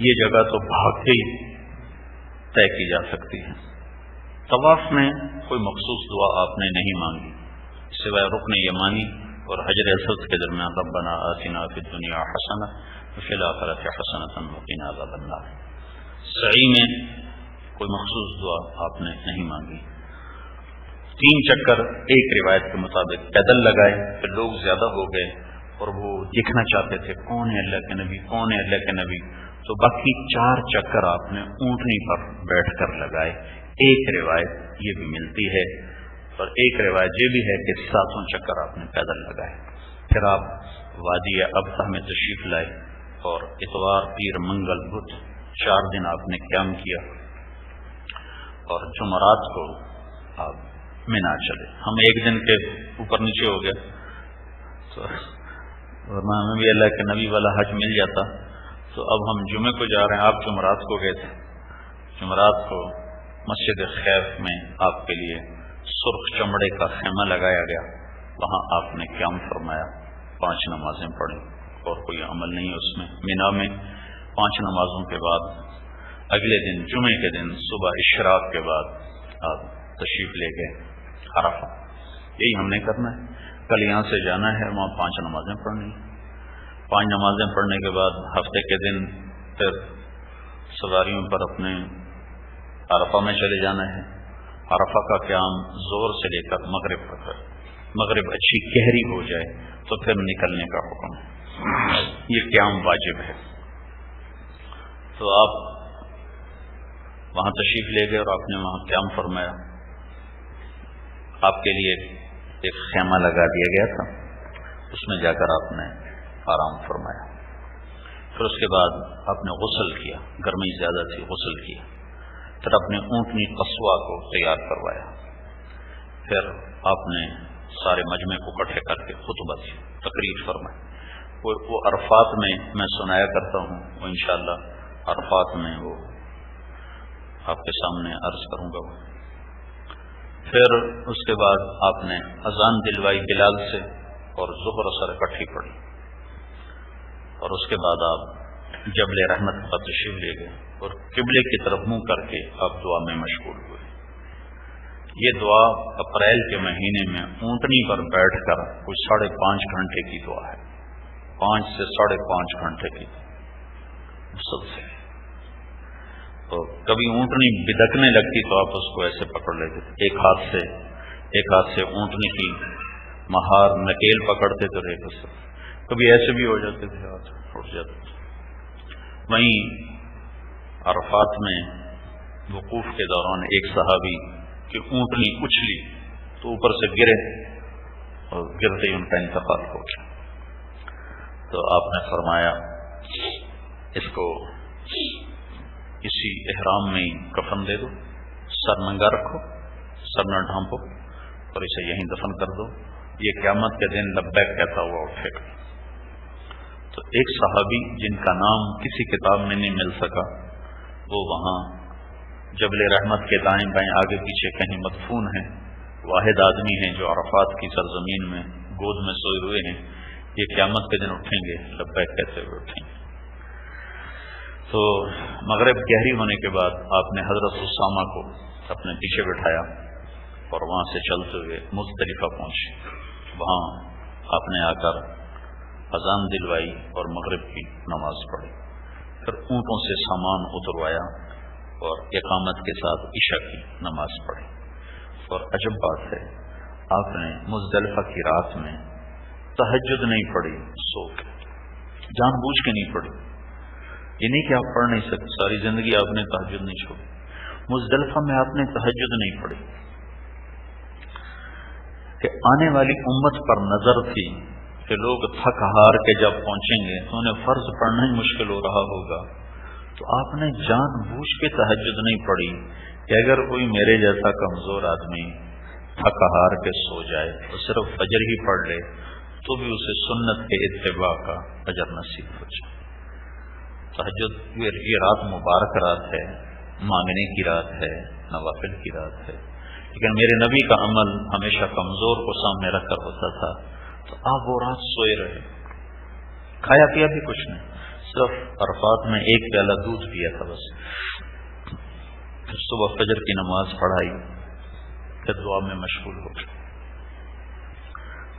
یہ جگہ تو بھاگ کے ہی طے کی جا سکتی ہے۔ طواف میں کوئی مخصوص دعا آپ نے نہیں مانگی سوائے رکن یمانی اور حجر اسود کے درمیان ربنا آتنا فی الدنیا حسنہ وفی الآخرۃ حسنۃ وقنا عذاب النار۔ سعی میں کوئی مخصوص دعا آپ نے نہیں مانگی۔ 3 چکر ایک روایت کے مطابق پیدل لگائے، پھر لوگ زیادہ ہو گئے اور وہ دیکھنا چاہتے تھے کون ہے اللہ کے نبی، کون ہے اللہ کے نبی، تو باقی 4 چکر آپ نے اونٹنی پر بیٹھ کر لگائے. ایک روایت یہ بھی ملتی ہے اور ایک روایت یہ بھی ہے کہ 7 چکر آپ نے پیدل لگائے. پھر آپ وادی ابطح میں تشریف لائے اور اتوار، پیر، منگل، بدھ 4 دن آپ نے قیام کیا اور جمعرات کو آپ مینا چلے. ہم ایک دن کے اوپر نیچے ہو گئے تو ورنہ ہمیں بھی اللہ کے نبی والا حج مل جاتا. تو اب ہم جمعے کو جا رہے ہیں، آپ جمعرات کو گئے تھے. جمعرات کو مسجد خیف میں آپ کے لیے سرخ چمڑے کا خیمہ لگایا گیا. وہاں آپ نے قیام فرمایا، 5 نمازیں پڑھی اور کوئی عمل نہیں اس میں. مینا میں 5 نمازوں کے بعد اگلے دن جمعے کے دن صبح اشراق کے بعد آپ تشریف لے گئے عرفہ. یہی ہم نے کرنا ہے. کل یہاں سے جانا ہے، وہاں 5 نمازیں پڑھنی. 5 نمازیں پڑھنے کے بعد ہفتے کے دن پھر سواریوں پر اپنے عرفہ میں چلے جانا ہے. عرفہ کا قیام زور سے لے کر مغرب تک، مغرب اچھی گہری ہو جائے تو پھر نکلنے کا حکم ہے. یہ قیام واجب ہے. تو آپ وہاں تشریف لے گئے اور آپ نے وہاں قیام فرمایا. آپ کے لیے ایک خیمہ لگا دیا گیا تھا، اس میں جا کر آپ نے آرام فرمایا. پھر اس کے بعد آپ نے غسل کیا، گرمی زیادہ تھی، غسل کیا. پھر اپنے اونٹنی قصوہ کو تیار کروایا. پھر آپ نے سارے مجمع کو اکٹھے کر کے خطبہ دی، تقریر فرمائی. وہ عرفات میں سنایا کرتا ہوں، وہ انشاءاللہ عرفات میں وہ آپ کے سامنے عرض کروں گا. پھر اس کے بعد آپ نے اذان دلوائی بلال سے اور ظہر اثر اکٹھی پڑھی. اور اس کے بعد آپ جبل رحمت پر تشریف لے گئے اور قبلے کی طرف منہ کر کے آپ دعا میں مشغول ہوئے. یہ دعا اپریل کے مہینے میں اونٹنی پر بیٹھ کر کوئی 5.5 گھنٹے کی دعا ہے. 5 سے 5.5 گھنٹے کی مسلسل. تو کبھی اونٹنی بدکنے لگتی تو آپ اس کو ایسے پکڑ لیتے، ایک ہاتھ سے اونٹنی کی مہار نکیل پکڑتے تو رہے. کبھی ایسے بھی ہو جاتے تھے، ہاتھ اٹھ جاتے تھے. وہیں عرفات میں وقوف کے دوران ایک صحابی کی اونٹنی اچھلی تو اوپر سے گرے اور گرتے ہی ان کا انتقال ہو گیا. تو آپ نے فرمایا اس کو اسی احرام میں کفن دے دو، سر ننگا رکھو، سر نہ ڈھانپو اور اسے یہیں دفن کر دو. یہ قیامت کے دن لبیک کہتا ہوا اٹھے گا. تو ایک صحابی جن کا نام کسی کتاب میں نہیں مل سکا، وہ وہاں جبل رحمت کے دائیں بائیں آگے پیچھے کہیں مدفون ہیں. واحد آدمی ہیں جو عرفات کی سرزمین میں گود میں سوئے ہوئے ہیں. یہ قیامت کے دن اٹھیں گے، لبیک کہتے ہوئے اٹھیں گے. تو مغرب گہری ہونے کے بعد آپ نے حضرت اسامہ کو اپنے پیچھے بٹھایا اور وہاں سے چلتے ہوئے مزدلفہ پہنچے. وہاں آپ نے آ کر اذان دلوائی اور مغرب کی نماز پڑھی. پھر اونٹوں سے سامان اتروایا اور اقامت کے ساتھ عشاء کی نماز پڑھی. اور عجب بات ہے، آپ نے مزدلفہ کی رات میں تہجد نہیں پڑھی، سو کے جان بوجھ کے نہیں پڑھی. یہ نہیں کہ آپ پڑھ نہیں سکتے، ساری زندگی آپ نے تہجد نہیں چھوڑی. مزدلفہ میں آپ نے تہجد نہیں پڑھی کہ آنے والی امت پر نظر تھی کہ لوگ تھک ہار کے جب پہنچیں گے تو انہیں فرض پڑھنا ہی مشکل ہو رہا ہوگا. تو آپ نے جان بوجھ کے تہجد نہیں پڑھی کہ اگر کوئی میرے جیسا کمزور آدمی تھک ہار کے سو جائے تو صرف فجر ہی پڑھ لے تو بھی اسے سنت کے اتباع کا اجر نصیب ہو جائے. تہجد یہ رات مبارک رات ہے، مانگنے کی رات ہے، نوافل کی رات ہے. لیکن میرے نبی کا عمل ہمیشہ کمزور کو سامنے رکھ کر ہوتا تھا. تو آپ وہ رات سوئے رہے، کھایا پیا بھی کچھ نہیں، صرف عرفات میں 1 پیالہ دودھ پیا تھا بس. پھر صبح فجر کی نماز پڑھائی، پھر دعا میں مشغول ہو گئے.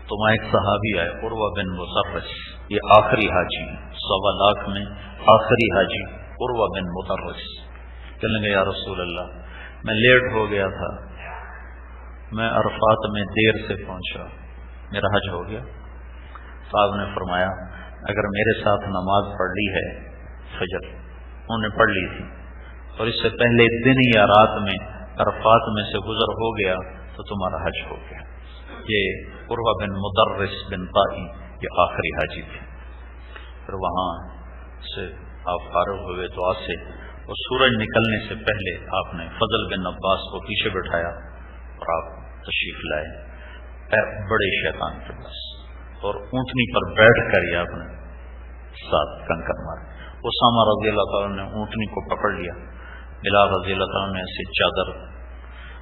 تو وہاں ایک صحابی آئے، عروہ بن مطرس. یہ آخری حاجی، 1.25 لاکھ میں آخری حاجی عروہ بن مطرس. کہنے لگے یا رسول اللہ، میں لیٹ ہو گیا تھا، میں عرفات میں دیر سے پہنچا، میرا حج ہو گیا. صاحب نے فرمایا اگر میرے ساتھ نماز پڑھ لی ہے فجر انہوں نے پڑھ لی تھی، اور اس سے پہلے دن یا رات میں عرفات میں سے گزر ہو گیا تو تمہارا حج ہو گیا۔ یہ عروہ بن مدرس بن طائی یہ آخری حاجی تھے۔ پھر وہاں سے آپ فارغ ہوئے دعا سے، اور سورج نکلنے سے پہلے آپ نے فضل بن عباس کو پیچھے بٹھایا اور آپ تشریف لائے بڑے شیطان کے پاس، اور اونٹنی پر بیٹھ کر ہی آپ نے 7 کنکر مارے۔ اسامہ رضی اللہ تعالیٰ نے اونٹنی کو پکڑ لیا، بلال رضی اللہ تعالیٰ نے ایسے چادر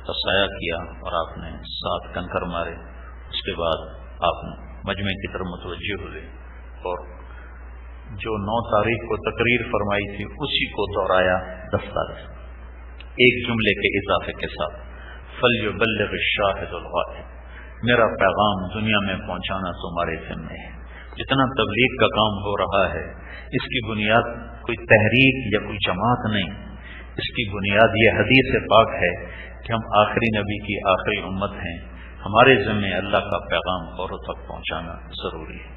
کا سایہ کیا اور آپ نے 7 کنکر مارے۔ اس کے بعد آپ نے مجمع کی طرف متوجہ ہوئے اور جو 9 تاریخ کو تقریر فرمائی تھی اسی کو دہرایا 10 تاریخ، ایک جملے کے اضافے کے ساتھ، فَلْيُبَلِّغِ الشَّاهِدُ الْغَائِبُ، میرا پیغام دنیا میں پہنچانا تمہارے ذمہ ہے۔ جتنا تبلیغ کا کام ہو رہا ہے اس کی بنیاد کوئی تحریک یا کوئی جماعت نہیں، اس کی بنیاد یہ حدیث پاک ہے کہ ہم آخری نبی کی آخری امت ہیں، ہمارے ذمہ اللہ کا پیغام اوروں تک پہنچانا ضروری ہے۔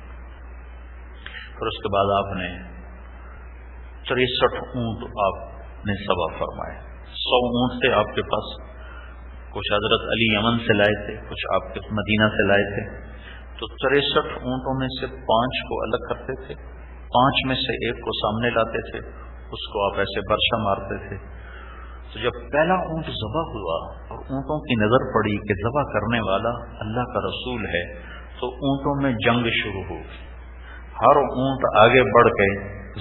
پھر اس کے بعد آپ نے 63 اونٹ آپ نے ذبح فرمائے۔ 100 اونٹ تھے آپ کے پاس، کچھ حضرت علی یمن سے لائے تھے، کچھ آپ کے مدینہ سے لائے تھے، تو 63 اونٹوں میں سے 5 کو الگ کرتے تھے، 5 میں سے 1 کو سامنے لاتے تھے، اس کو آپ ایسے برشا مارتے تھے۔ تو جب پہلا اونٹ ذبح ہوا اور اونٹوں کی نظر پڑی کہ ذبح کرنے والا اللہ کا رسول ہے، تو اونٹوں میں جنگ شروع ہو گئی۔ ہر اونٹ آگے بڑھ کے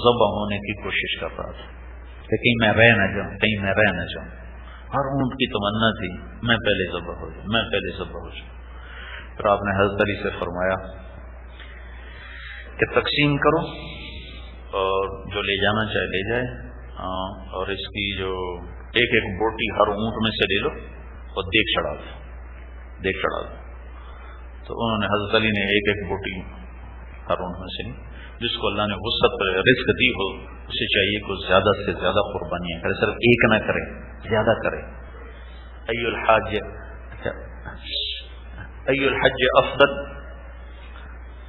ذبح ہونے کی کوشش کر رہا تھا کہ کہیں میں رہ نہ جاؤں، کہیں میں رہ نہ جاؤں۔ ہر اونٹ کی تمنا تھی میں پہلے ذبح ہو جاؤں، میں پہلے ذبح ہو جاؤں۔ پھر آپ نے حضرت علی سے فرمایا کہ تقسیم کرو اور جو لے جانا چاہے لے جائے، اور اس کی جو ایک بوٹی ہر اونٹ میں سے لے لو اور دیکھ چڑھا دو۔ تو انہوں نے حضرت علی نے ایک بوٹی ہر اونٹ میں سے لی۔ جس کو اللہ نے وسعت پر رزق دی ہو اسے چاہیے کہ زیادہ سے زیادہ قربانیاں کرے، صرف ایک نہ کرے، زیادہ کرے۔ ای الحج افضل،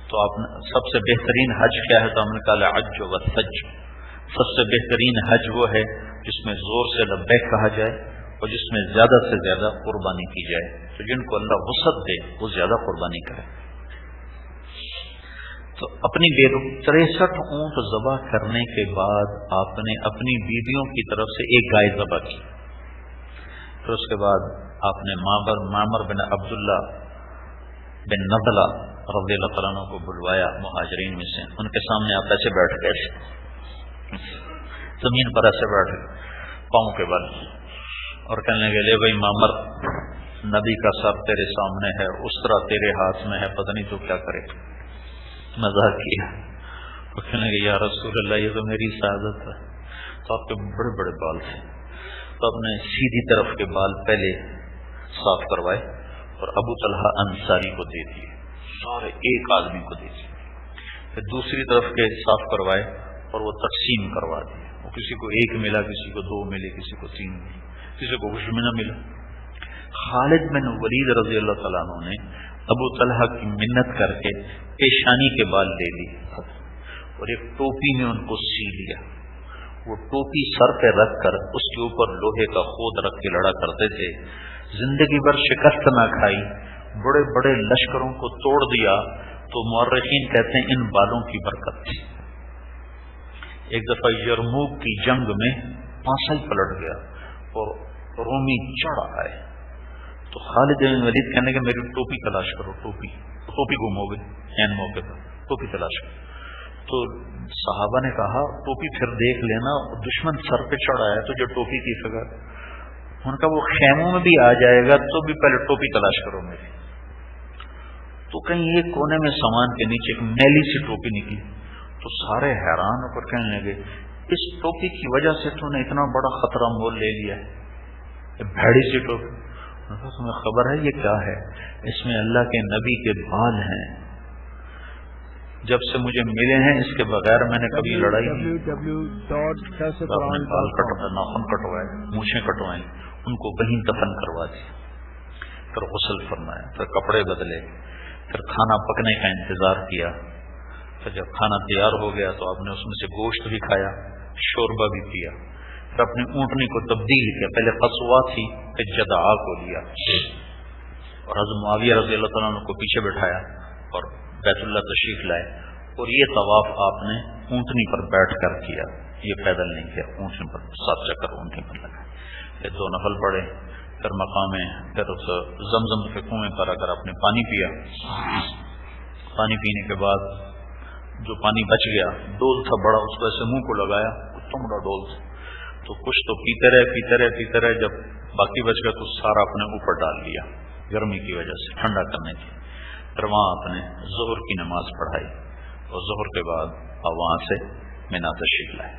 تو آپ نے سب سے بہترین حج کیا ہے؟ تو ہم نے کہا الحج والحج، سب سے بہترین حج وہ ہے جس میں زور سے لبیک کہا جائے اور جس میں زیادہ سے زیادہ قربانی کی جائے۔ تو جن کو اللہ وسعت دے وہ زیادہ قربانی کرے۔ تو اپنی 63 اونٹ ذبح کرنے کے بعد آپ نے اپنی بیویوں کی طرف سے ایک گائے ذبح کی۔ پھر اس کے بعد آپ نے معمر بن عبداللہ بن نضلہ رضی اللہ تعالیٰ عنہ کو بلوایا، مہاجرین میں سے۔ ان کے سامنے آپ ایسے بیٹھ گئے، زمین پر ایسے بیٹھ گئے پاؤں کے بل، اور کہنے لگے لے بھائی معمر، نبی کا سر تیرے سامنے ہے، اسرا تیرے ہاتھ میں ہے، پتہ نہیں تو کیا کرے۔ مزاق کیا، وہ کہنے لگے یا رسول اللہ یہ تو میری سعادت ہے۔ تو آپ کے بڑے بڑے بال تھے، تو آپ نے سیدھی طرف کے بال پہلے صاف کروائے اور ابو طلحہ انصاری کو دے دیے، سارے ایک آدمی کو دے دیے۔ پھر دوسری طرف کے صاف کروائے اور وہ تقسیم کروا دیے، وہ کسی کو 1 ملا، کسی کو 2 ملے، کسی کو 3 ملے، کسی کو کچھ بھی نہ ملا۔ خالد بن ولید رضی اللہ تعالیٰ عنہ نے ابو طلحہ کی منت کر کے پیشانی کے بال لے لی اور ایک ٹوپی میں ان کو سی لیا۔ وہ ٹوپی سر پہ رکھ کر اس کے اوپر لوہے کا خود رکھ کے لڑا کرتے تھے، زندگی بھر شکست نہ کھائی، بڑے بڑے لشکروں کو توڑ دیا۔ تو مورخین کہتے ہیں ان بالوں کی برکت تھی۔ ایک دفعہ یرموک کی جنگ میں پانسا ہی پلٹ گیا اور رومی چڑھ آئے، تو خالد بن ولید کہنے کہ میری ٹوپی تلاش کرو، ٹوپی گم ہو گئی این موقع پر، ٹوپی تلاش کرو۔ تو صحابہ نے کہا ٹوپی پھر دیکھ لینا، دشمن سر پہ چڑھ آیا تو جو ٹوپی کی فکر، ان کا وہ خیموں میں بھی آ جائے گا تو بھی پہلے ٹوپی تلاش کرو میری۔ تو کہیں ایک کونے میں سامان کے نیچے ایک میلی سی ٹوپی نکلی، تو سارے حیران ہو کر کہنے لگے اس ٹوپی کی وجہ سے تو نے اتنا بڑا خطرہ مول لے لیا ہے، بھیڑی سی ٹوپی۔ تمہیں خبر ہے یہ کیا ہے؟ اس میں اللہ کے نبی کے بال ہیں، جب سے مجھے ملے ہیں اس کے بغیر میں نے کبھی لڑائی نہیں۔ اپنے بال کٹوائے، ناخن کٹوائے، مونچھیں کٹوائیں، ان کو کہیں دفن کروا دی، پھر غسل فرمایا، پھر کپڑے بدلے، پھر کھانا پکنے کا انتظار کیا۔ پھر جب کھانا تیار ہو گیا تو آپ نے اس میں سے گوشت بھی کھایا، شوربہ بھی پیا، پھر اپنی اونٹنی کو تبدیل کیا، پہلے قصوا تھی پھر جدعا کو لیا، اور حضرت معاویہ رضی اللہ تعالیٰ عنہ کو پیچھے بٹھایا اور بیت اللہ تشریف لائے، اور یہ طواف آپ نے اونٹنی پر بیٹھ کر کیا، یہ پیدل نہیں کیا، اونٹنی پر 7 چکر اونٹنی پر لگا، پھر 2 نفل پڑھے، پھر مقام پھر اس زمزم کے کنویں پر اگر آپ نے پانی پیا، پانی پینے کے بعد جو پانی بچ گیا، ڈول تھا بڑا، اس کو ایسے منہ کو لگایا، اتنا بڑا ڈول تھا، تو کچھ تو پیتے رہے، جب باقی بچ گیا تو سارا اپنے اوپر ڈال لیا گرمی کی وجہ سے، ٹھنڈا کرنے کی، پھر وہاں آپ نے ظہر کی نماز پڑھائی، اور ظہر کے بعد آپ وہاں سے مینا تشریف لائے۔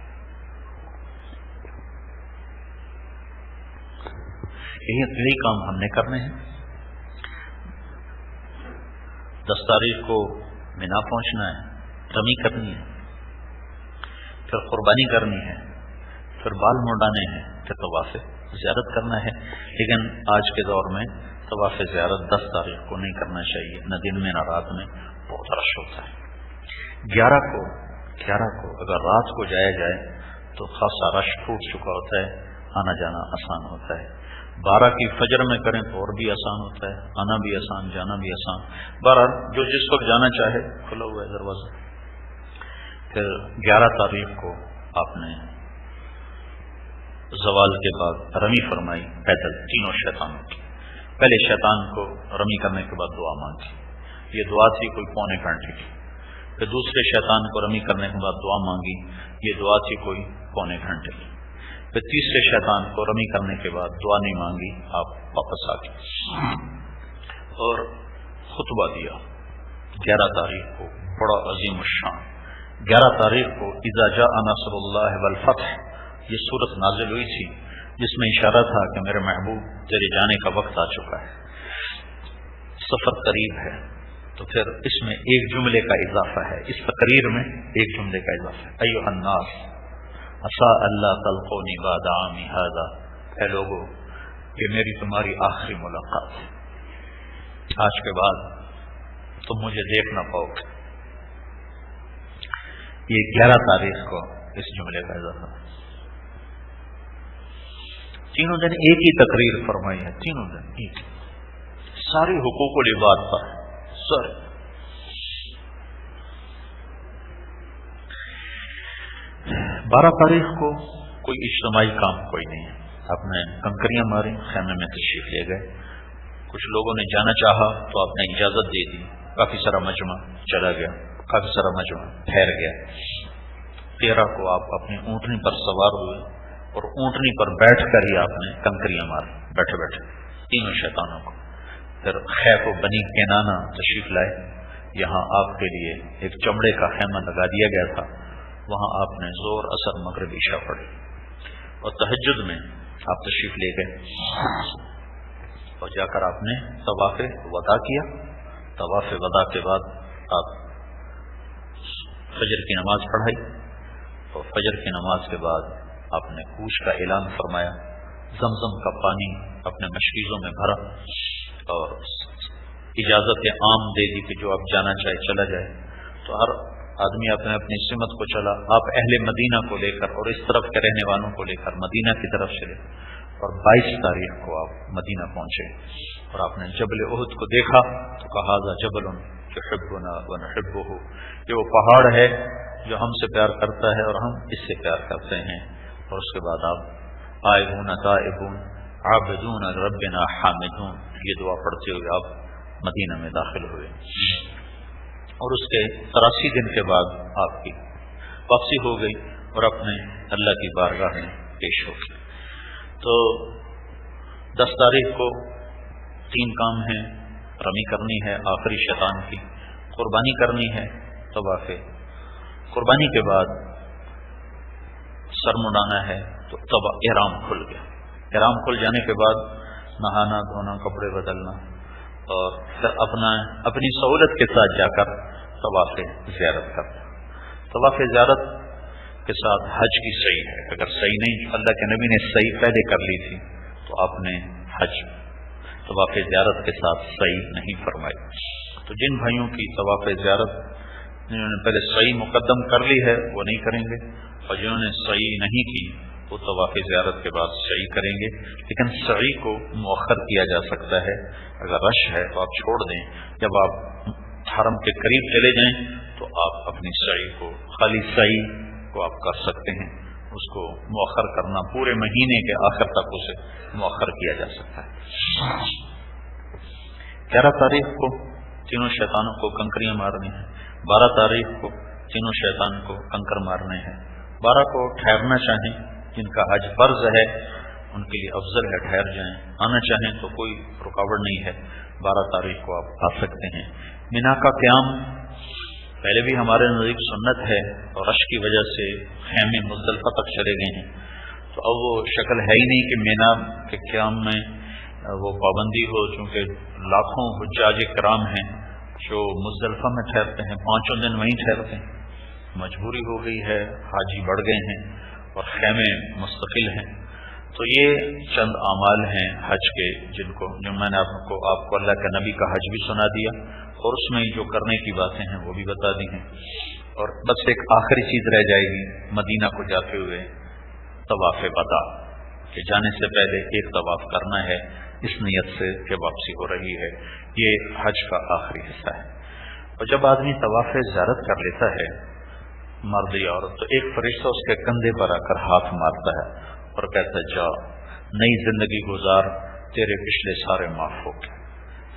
یہی کام ہم نے کرنے ہیں۔ 10 تاریخ کو مینا پہنچنا ہے، رمی کرنی ہے، پھر قربانی کرنی ہے، پھر بال منڈانے ہیں، پھر طواف زیارت کرنا ہے، لیکن آج کے دور میں طواف زیارت 10 تاریخ کو نہیں کرنا چاہیے، نہ دن میں نہ رات میں، بہت رش ہوتا ہے۔ 11 کو اگر رات کو جایا جائے تو خاصا رش ٹوٹ چکا ہوتا ہے، آنا جانا آسان ہوتا ہے۔ 12 کی فجر میں کریں تو اور بھی آسان ہوتا ہے، آنا بھی آسان، جانا بھی آسان، بہرحال جو جس وقت جانا چاہے، کھلا ہوا ہے دروازہ۔ پھر 11 تاریخ کو آپ نے زوال کے بعد رمی فرمائی پیدل تینوں شیطانوں کی۔ پہلے شیطان کو رمی کرنے کے بعد دعا مانگی، یہ دعا تھی کوئی 1.25 گھنٹے کی۔ پھر دوسرے شیطان کو رمی کرنے کے بعد دعا مانگی، یہ دعا تھی کوئی 1.25 گھنٹے کی۔ پھر تیسرے شیطان کو رمی کرنے کے بعد دعا نہیں مانگی، آپ واپس آ گئے اور خطبہ دیا 11 تاریخ کو، بڑا عظیم الشان۔ 11 تاریخ کو اذا جاء نصر اللہ والفتح یہ صورت نازل ہوئی تھی، جس میں اشارہ تھا کہ میرے محبوب تیرے جانے کا وقت آ چکا ہے، سفر قریب ہے۔ تو پھر اس میں ایک جملے کا اضافہ ہے، اس تقریر میں ایک جملے کا اضافہ ہے، ایھا الناس عسیٰ اللہ تلقونی بعد عامی ھذا، اے لوگو یہ میری تمہاری آخری ملاقات ہے، آج کے بعد تم مجھے دیکھ نہ پاؤ گے۔ یہ 11 تاریخ کو اس جملے کا اضافہ، تینوں دن ایک ہی تقریر فرمائی ہے، تینوں دن ایک، ساری حقوق العباد پر سارے۔ 12 تاریخ کو کوئی اجتماعی کام کوئی نہیں ہے، آپ نے کنکریاں ماری، خیمے میں تشریف لے گئے، کچھ لوگوں نے جانا چاہا تو آپ نے اجازت دے دی، کافی سارا مجمع چلا گیا، کافی سارا مجمع ٹھہر گیا۔ 13 کو آپ اپنی اونٹنی پر سوار ہوئے اور اونٹنی پر بیٹھ کر ہی آپ نے کنکریاں ماری بیٹھے بیٹھے تینوں شیطانوں کو۔ پھر خیف و بنی کینانا تشریف لائے، یہاں آپ کے لیے ایک چمڑے کا خیمہ لگا دیا گیا تھا، وہاں آپ نے زور اثر مغرب عشاء پڑھی، اور تہجد میں آپ تشریف لے گئے اور جا کر آپ نے طواف وداع کیا۔ طواف وداع کے بعد آپ فجر کی نماز پڑھائی، اور فجر کی نماز کے بعد آپ نے کوچ کا اعلان فرمایا، زمزم کا پانی اپنے مشکیزوں میں بھرا اور اجازت عام دے دی کہ جو آپ جانا چاہے چلا جائے۔ تو ہر آدمی اپنے اپنی سمت کو چلا، آپ اہل مدینہ کو لے کر اور اس طرف کے رہنے والوں کو لے کر مدینہ کی طرف چلے، اور 22 تاریخ کو آپ مدینہ پہنچے، اور آپ نے جبل احد کو دیکھا تو کہا ذا جبل یحبنا ونحبہ، یہ وہ پہاڑ ہے جو ہم سے پیار کرتا ہے اور ہم اس سے پیار کرتے ہیں۔ اور اس کے بعد آپ آئبون تائبون عابدون ربنا حامدون یہ دعا پڑھتے ہوئے آپ مدینہ میں داخل ہوئے، اور اس کے 83 دن کے بعد آپ کی واپسی ہو گئی اور اپنے اللہ کی بارگاہ میں پیش ہو گئی۔ تو 10 تاریخ کو 3 کام ہیں، رمی کرنی ہے آخری شیطان کی، قربانی کرنی ہے، طواف قربانی کے بعد سر مڈانا ہے، تو تب احرام کھل گیا، احرام کھل جانے کے بعد نہانا دھونا کپڑے بدلنا، اور پھر اپنی سہولت کے ساتھ جا کر طواف زیارت کرنا۔ طواف زیارت کے ساتھ حج کی صحیح ہے، اگر صحیح نہیں، اللہ کے نبی نے صحیح پہلے کر لی تھی تو آپ نے حج طواف زیارت کے ساتھ صحیح نہیں فرمائی۔ تو جن بھائیوں کی طواف زیارت جنہوں نے پہلے صحیح مقدم کر لی ہے وہ نہیں کریں گے، اور جنہوں نے سعی نہیں کی وہ طواف زیارت کے بعد سعی کریں گے، لیکن سعی کو مؤخر کیا جا سکتا ہے۔ اگر رش ہے تو آپ چھوڑ دیں، جب آپ حرم کے قریب چلے جائیں تو آپ اپنی سعی کو، خالی سعی کو آپ کر سکتے ہیں، اس کو مؤخر کرنا پورے مہینے کے آخر تک اسے مؤخر کیا جا سکتا ہے۔ 11 تاریخ کو تینوں شیطانوں کو کنکریاں مارنی ہیں، 12 تاریخ کو تینوں شیطان کو کنکر مارنے ہیں، 12 کو ٹھہرنا چاہیں، جن کا حج فرض ہے ان کے لیے افضل ہے ٹھہر جائیں، آنا چاہیں تو کوئی رکاوٹ نہیں ہے، 12 تاریخ کو آپ آ سکتے ہیں۔ مینا کا قیام پہلے بھی ہمارے نزدیک سنت ہے، اور رش کی وجہ سے خیمے مزدلفہ تک چلے گئے ہیں، تو اب وہ شکل ہے ہی نہیں کہ مینا کے قیام میں وہ پابندی ہو، چونکہ لاکھوں حجاج کرام ہیں جو مزدلفہ میں ٹھہرتے ہیں، 5 دن وہیں ٹھہرتے ہیں، مجبوری ہو گئی ہے، حاجی بڑھ گئے ہیں اور خیمے مستقل ہیں۔ تو یہ چند اعمال ہیں حج کے جو میں نے آپ کو اللہ کے نبی کا حج بھی سنا دیا، اور اس میں جو کرنے کی باتیں ہیں وہ بھی بتا دی ہیں۔ اور بس ایک آخری چیز رہ جائے گی مدینہ کو جاتے ہوئے، طواف ودا، کہ جانے سے پہلے ایک طواف کرنا ہے اس نیت سے کہ واپسی ہو رہی ہے۔ یہ حج کا آخری حصہ ہے۔ اور جب آدمی طواف زیارت کر لیتا ہے، مرد یا عورت، تو ایک فرشتہ اس کے کندھے پر آ کر ہاتھ مارتا ہے اور کہتا ہے جا، نئی زندگی گزار، تیرے پچھلے سارے معاف ہو گئے،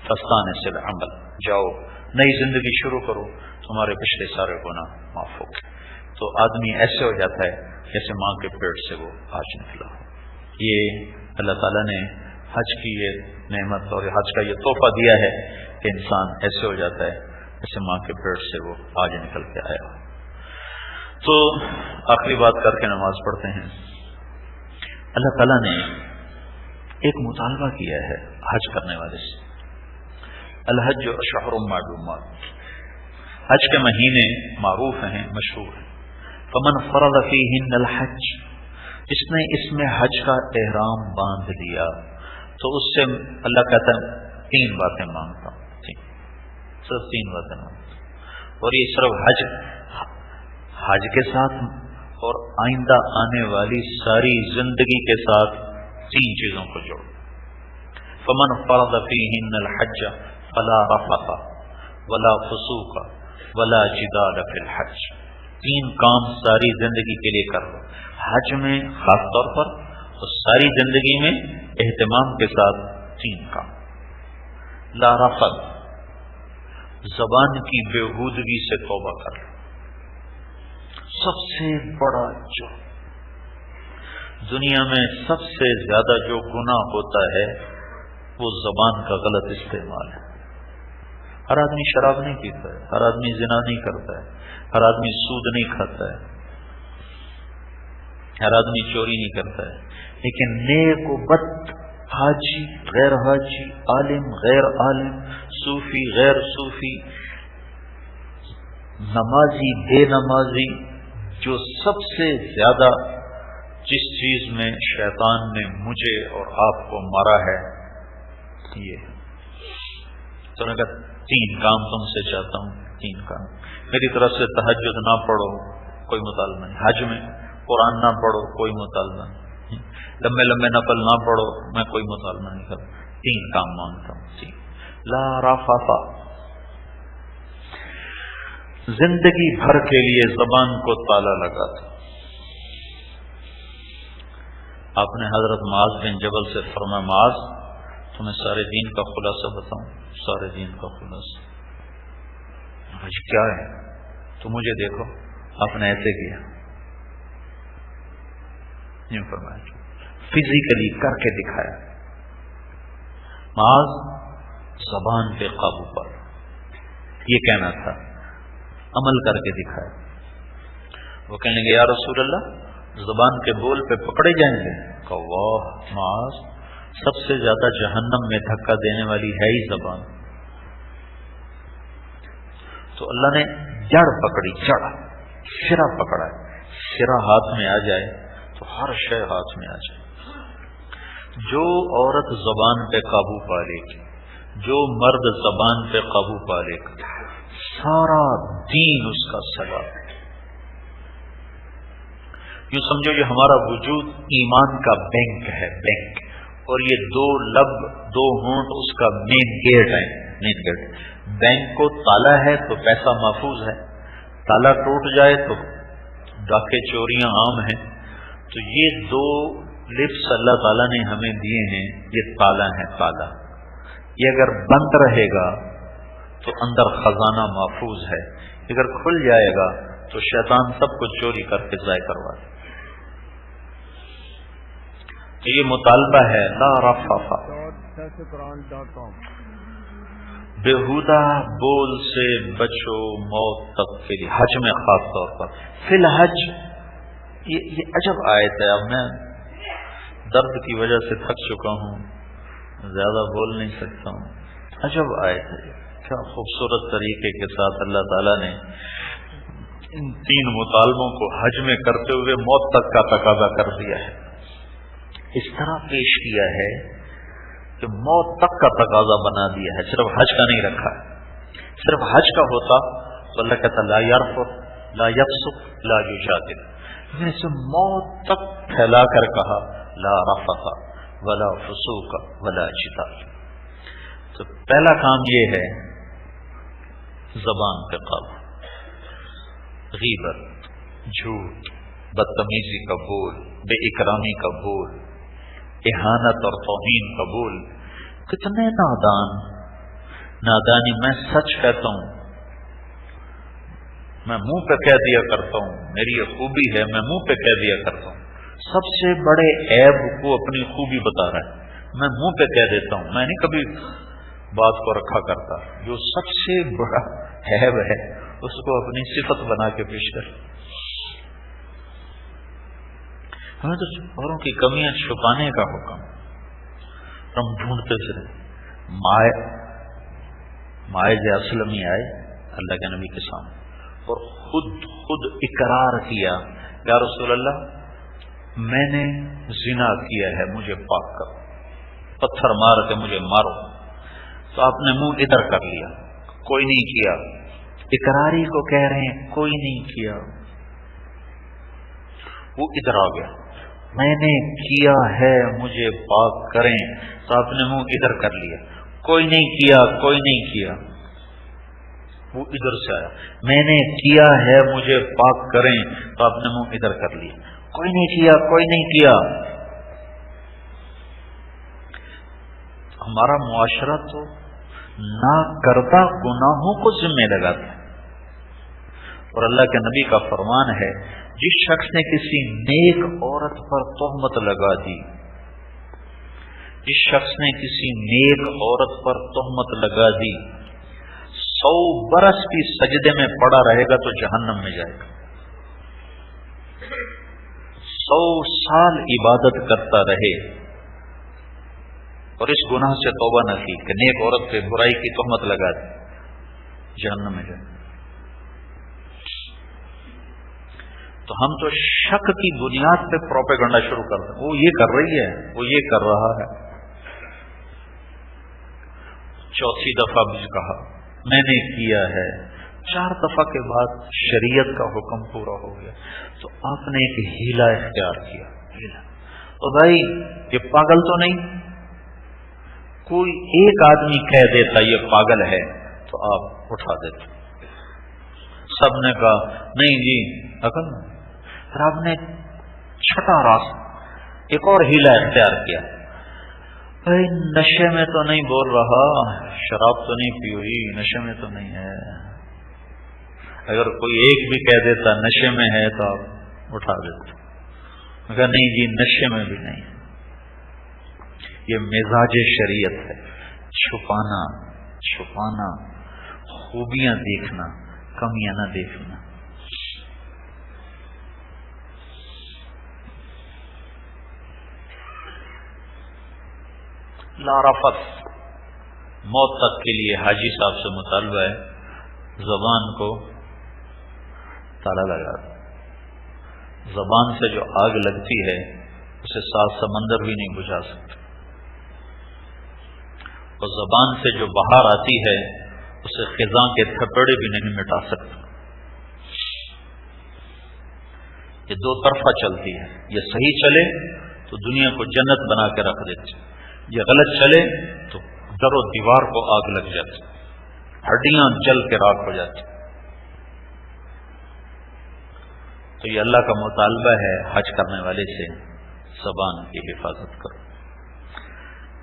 فستانے سے عمل، جاؤ نئی زندگی شروع کرو، تمہارے پچھلے سارے گناہ معاف ہو گئے۔ تو آدمی ایسے ہو جاتا ہے جیسے ماں کے پیٹ سے وہ آج نکلا ہو۔ یہ اللہ تعالیٰ نے حج کی یہ نعمت اور حج کا یہ تحفہ دیا ہے کہ انسان ایسے ہو جاتا ہے جیسے ماں کے پیٹ سے وہ آج نکل کے آیا ہو۔ تو آخری بات کر کے نماز پڑھتے ہیں۔ اللہ تعالیٰ نے ایک مطالبہ کیا ہے حج کرنے والے سے، الحج اشہر معلومات، حج کے مہینے معروف ہیں، مشہور ہیں۔ فمن فرض فیہن الحج، جس نے اس میں حج کا احرام باندھ لیا تو اس سے اللہ کہتا ہے 3 باتیں مانگتا ہوں، صرف 3 باتیں مانگتا ہوں، اور یہ صرف حج کے ساتھ اور آئندہ آنے والی ساری زندگی کے ساتھ 3 چیزوں کو جوڑ۔ فمن فرض فیہن الحج فلا رفث ولا فسوق ولا جدال فی الحج، 3 کام ساری زندگی کے لیے کر لو، حج میں خاص طور پر اور ساری زندگی میں اہتمام کے ساتھ 3 کام۔ لا رفث، زبان کی بےہودگی سے توبہ کر لو، سب سے بڑا جرم دنیا میں، سب سے زیادہ جو گناہ ہوتا ہے وہ زبان کا غلط استعمال ہے۔ ہر آدمی شراب نہیں پیتا ہے، ہر آدمی زنا نہیں کرتا ہے، ہر آدمی سود نہیں کھاتا ہے، ہر آدمی چوری نہیں کرتا ہے، لیکن نیک و بد، حاجی غیر حاجی، عالم غیر عالم، صوفی غیر صوفی، نمازی بے نمازی، جو سب سے زیادہ جس چیز میں شیطان نے مجھے اور آپ کو مارا ہے یہ، تو نے کہا 3 کام تم سے چاہتا ہوں، 3 کام۔ میری طرف سے تہجد نہ پڑھو، کوئی مطالبہ نہیں، حج میں قرآن نہ پڑھو، کوئی مطالبہ نہیں، لمبے لمبے نفل نہ پڑھو، میں کوئی مطالبہ نہیں کرتا، 3 کام مانگتا ہوں۔ 3 لا رفث، زندگی بھر کے لیے زبان کو تالا لگا تھا۔ آپ نے حضرت معاذ بن جبل سے فرمایا معاذ تمہیں سارے دین کا خلاصہ بتاؤں، سارے دین کا خلاصہ، آج کیا ہے تو مجھے دیکھو، آپ نے ایسے کیا، یوں فرمایا، فزیکلی کر کے دکھایا۔ معاذ زبان پہ قابو پر، یہ کہنا تھا، عمل کر کے دکھایا۔ وہ کہنے لگے یا رسول اللہ زبان کے بول پہ پکڑے جائیں گے؟ کہ واہ معاذ، سب سے زیادہ جہنم میں دھکا دینے والی ہے ہی زبان۔ تو اللہ نے جڑ پکڑی، جڑ، سرا پکڑا، سرا ہاتھ میں آ جائے تو ہر شے ہاتھ میں آ جائے۔ جو عورت زبان پہ قابو پا لے گی، جو مرد زبان پہ قابو پا لے گا، سارا دین اس کا سوال ہے۔ یوں سمجھو یہ ہمارا وجود ایمان کا بینک ہے، بینک، اور یہ دو لب، دو ہونٹ اس کا مین گیٹ ہے، مین گیٹ۔ بینک کو تالا ہے تو پیسہ محفوظ ہے، تالا ٹوٹ جائے تو ڈاکے چوریاں عام ہیں۔ تو یہ دو لپس اللہ تعالیٰ نے ہمیں دیے ہیں، یہ تالا ہے، تالا۔ یہ اگر بند رہے گا تو اندر خزانہ محفوظ ہے، اگر کھل جائے گا تو شیطان سب کو چوری کر کے ضائع کروا دے۔ تو یہ مطالبہ ہے لا رفافا، بےہودہ بول سے بچو موت تک کے لیے، حج میں خاص طور پر۔ فی الحج، یہ عجب آیت ہے۔ اب میں درد کی وجہ سے تھک چکا ہوں، زیادہ بول نہیں سکتا ہوں۔ عجب آیت ہے، کیا خوبصورت طریقے کے ساتھ اللہ تعالیٰ نے ان تین مطالبوں کو حج میں کرتے ہوئے موت تک کا تقاضا کر دیا ہے، اس طرح پیش کیا ہے کہ موت تک کا تقاضا بنا دیا ہے، صرف حج کا نہیں رکھا ہے۔ صرف حج کا ہوتا تو اللہ کہتا لا یرفث لا یفسق لا یجادل، لیکن اسے موت تک پھیلا کر کہا لا رفث ولا فسوق ولا جدال۔ تو پہلا کام یہ ہے زبان پہ قابو، غیبت، جھوٹ، بدتمیزی کا بول، بے اکرامی کا بول، اہانت اور توہین کا بول۔ کتنے نادانی، میں سچ کہتا ہوں، میں منہ پہ کہہ دیا کرتا ہوں، میری یہ خوبی ہے، میں منہ پہ کہہ دیا کرتا ہوں۔ سب سے بڑے عیب کو اپنی خوبی بتا رہا ہے، میں منہ پہ کہہ دیتا ہوں، میں نہیں کبھی بات کو رکھا کرتا۔ جو سب سے بڑا عیب ہے اس کو اپنی صفت بنا کے پیش کر۔ ہمیں تو اوروں کی کمیاں چھپانے کا حکم، ہم ڈھونڈتے پھرے۔ مائز اسلمی آئے اللہ کے نبی کے سامنے اور خود اقرار کیا، یا رسول اللہ میں نے زنا کیا ہے، مجھے پاک کرو، پتھر مار کے مجھے مارو۔ تو آپ نے منہ ادھر کر لیا، کوئی نہیں کیا۔ اقراری کو کہہ رہے ہیں کوئی نہیں کیا، وہ ادھر آ گیا، میں نے کیا ہے مجھے پاک کریں، تو آپ نے منہ ادھر کر لیا، کوئی نہیں کیا، کوئی نہیں کیا۔ وہ ادھر سے آیا، میں نے کیا ہے مجھے پاک کریں، تو آپ نے منہ ادھر کر لیا، کوئی نہیں کیا، کوئی نہیں کیا۔ ہمارا معاشرہ تو نہ کردہ گناہوں کو ذمہ لگاتا ہے، اور اللہ کے نبی کا فرمان ہے جس شخص نے کسی نیک عورت پر تہمت لگا دی، جس شخص نے کسی نیک عورت پر تہمت لگا دی، 100 برس بھی سجدے میں پڑا رہے گا تو جہنم میں جائے گا، 100 سال عبادت کرتا رہے اور اس گناہ سے توبہ نہ کی کہ نیک عورت پہ برائی کی تہمت لگا دی، جہنم میں جائے۔ تو ہم تو شک کی بنیاد پہ پروپیگنڈا شروع کرتے ہیں، وہ یہ کر رہی ہے، وہ یہ کر رہا ہے۔ چوتھی دفعہ بھی کہا میں نے کیا ہے، 4 دفعہ کے بعد شریعت کا حکم پورا ہو گیا تو آپ نے ایک ہیلا اختیار کیا۔ تو بھائی یہ پاگل تو نہیں، کوئی ایک آدمی کہہ دیتا یہ پاگل ہے تو آپ اٹھا دیتے، سب نے کہا نہیں جی عقل نہیں۔ پھر آپ نے چھٹا راستہ ایک اور ہیلا اختیار کیا، بھائی نشے میں تو نہیں بول رہا، شراب تو نہیں پی ہوئی، نشے میں تو نہیں ہے۔ اگر کوئی ایک بھی کہہ دیتا نشے میں ہے تو آپ اٹھا دیتے، مگر نہیں جی نشے میں بھی نہیں۔ یہ مزاج شریعت ہے، چھپانا، خوبیاں دیکھنا، کمیاں نہ دیکھنا۔ لا رفث، موت تک کے لیے حاجی صاحب سے مطالبہ ہے زبان کو تالا لگا دو۔ زبان سے جو آگ لگتی ہے اسے 7 سمندر بھی نہیں بجھا سکتے، اور زبان سے جو بہار آتی ہے اسے خزاں کے تھپڑے بھی نہیں مٹا سکتے۔ یہ دو طرفہ چلتی ہے، یہ صحیح چلے تو دنیا کو جنت بنا کے رکھ دیتے، یہ غلط چلے تو در و دیوار کو آگ لگ جاتی، ہڈیاں جل کے راکھ ہو جاتی۔ تو یہ اللہ کا مطالبہ ہے حج کرنے والے سے، زبان کی حفاظت کرو،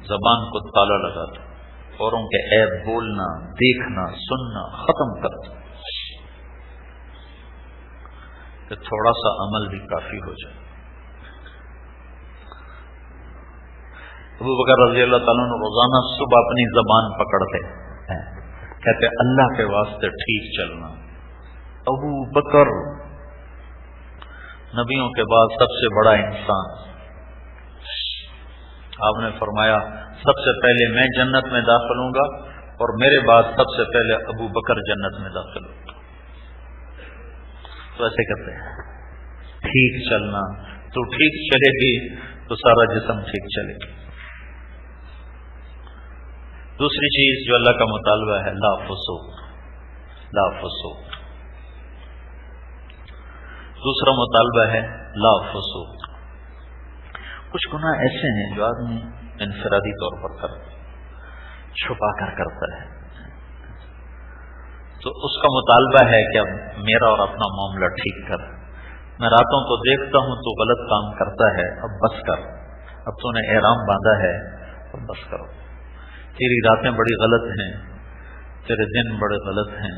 زبان کو تالا لگا دو، اوروں کے عیب بولنا، دیکھنا، سننا ختم کر دو، کہ تھوڑا سا عمل بھی کافی ہو جائے۔ ابو بکر رضی اللہ تعالیٰ عنہ روزانہ صبح اپنی زبان پکڑتے ہیں، کہتے اللہ کے واسطے ٹھیک چلنا۔ ابو بکر نبیوں کے بعد سب سے بڑا انسان، آپ نے فرمایا سب سے پہلے میں جنت میں داخل ہوں گا اور میرے بعد سب سے پہلے ابو بکر جنت میں داخل ہوگا۔ تو ایسے کرتے ہیں ٹھیک چلنا، تو ٹھیک چلے گی تو سارا جسم ٹھیک چلے گا۔ دوسری چیز جو اللہ کا مطالبہ ہے، لا فسوق، لا فسوق۔ دوسرا مطالبہ ہے لا فسوق۔ کچھ گناہ ایسے ہیں جو آدمی انفرادی طور پر کرتا ہے، چھپا کر کرتا ہے، تو اس کا مطالبہ ہے کہ اب میرا اور اپنا معاملہ ٹھیک کر، میں راتوں کو دیکھتا ہوں تو غلط کام کرتا ہے، اب بس کر، اب تو نے احرام باندھا ہے، اب بس کرو، تیری راتیں بڑی غلط ہیں، تیرے دن بڑے غلط ہیں،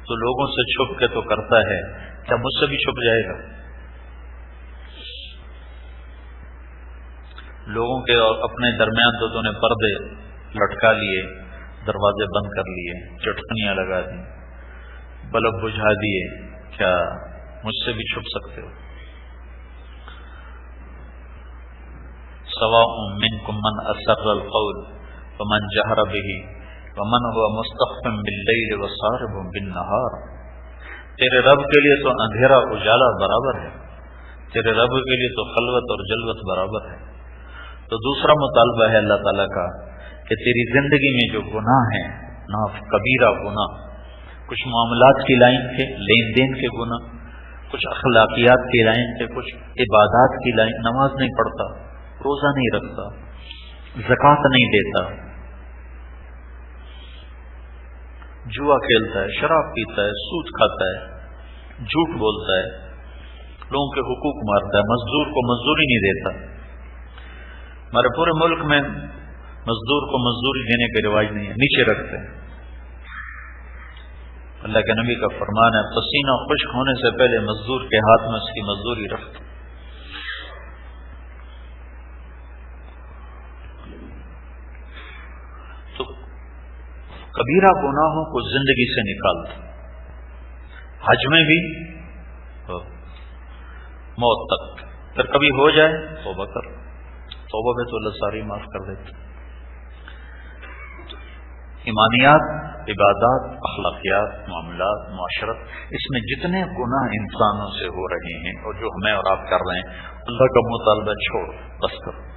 تو لوگوں سے چھپ کے تو کرتا ہے، کیا مجھ سے بھی چھپ جائے گا؟ لوگوں کے اور اپنے درمیان تو نے پردے لٹکا لیے، دروازے بند کر لیے، چٹکنیاں لگا دی، بلب بجھا دیے، کیا مجھ سے بھی چھپ سکتے ہو؟ سواء منکم من اسر القول ومن جہر به ومن هو مستخف باللیل وسارب بالنہار۔ تیرے رب کے لیے تو اندھیرا اجالا برابر ہے، تیرے رب کے لیے تو خلوت اور جلوت برابر ہے۔ تو دوسرا مطالبہ ہے اللہ تعالیٰ کا کہ تیری زندگی میں جو گناہ ہیں، کبیرہ گناہ، کچھ معاملات کی لائن کے، لین دین کے گناہ، کچھ اخلاقیات کی لائن کے، کچھ عبادات کی لائن، نماز نہیں پڑھتا، روزہ نہیں رکھتا، زکوٰۃ نہیں دیتا، جوا کھیلتا ہے، شراب پیتا ہے، سود کھاتا ہے، جھوٹ بولتا ہے، لوگوں کے حقوق مارتا ہے، مزدور کو مزدوری نہیں دیتا۔ ہمارے پورے ملک میں مزدور کو مزدوری دینے کا رواج نہیں ہے، نیچے رکھتے ہیں۔ اللہ کے نبی کا فرمان ہے پسینہ خشک ہونے سے پہلے مزدور کے ہاتھ میں اس کی مزدوری رکھ دو۔ تو کبیرہ گناہوں کو زندگی سے نکال دو، حج میں بھی موت تک، پھر کبھی ہو جائے توبہ کر، توبہ میں تو اللہ ساری معاف کر دیتے۔ ایمانیات، عبادات، اخلاقیات، معاملات، معاشرت، اس میں جتنے گناہ انسانوں سے ہو رہے ہیں اور جو ہمیں اور آپ کر رہے ہیں، اللہ کا مطالبہ چھوڑ، بس کرو۔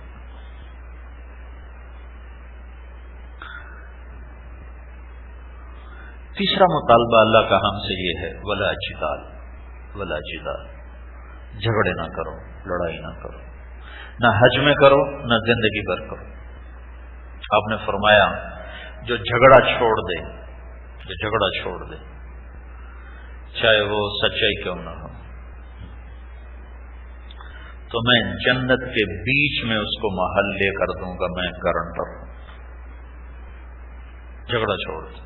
تیسرا مطالبہ اللہ کا ہم سے یہ ہے ولا جدال، ولا جدال، جھگڑے نہ کرو، لڑائی نہ کرو، نہ حج میں کرو نہ زندگی بھر کرو۔ آپ نے فرمایا جو جھگڑا چھوڑ دے، جو جھگڑا چھوڑ دے، چاہے وہ سچائی کیوں نہ ہو، تو میں جنت کے بیچ میں اس کو محل لے کر دوں گا، میں گارنٹر ہوں۔ جھگڑا چھوڑ دے،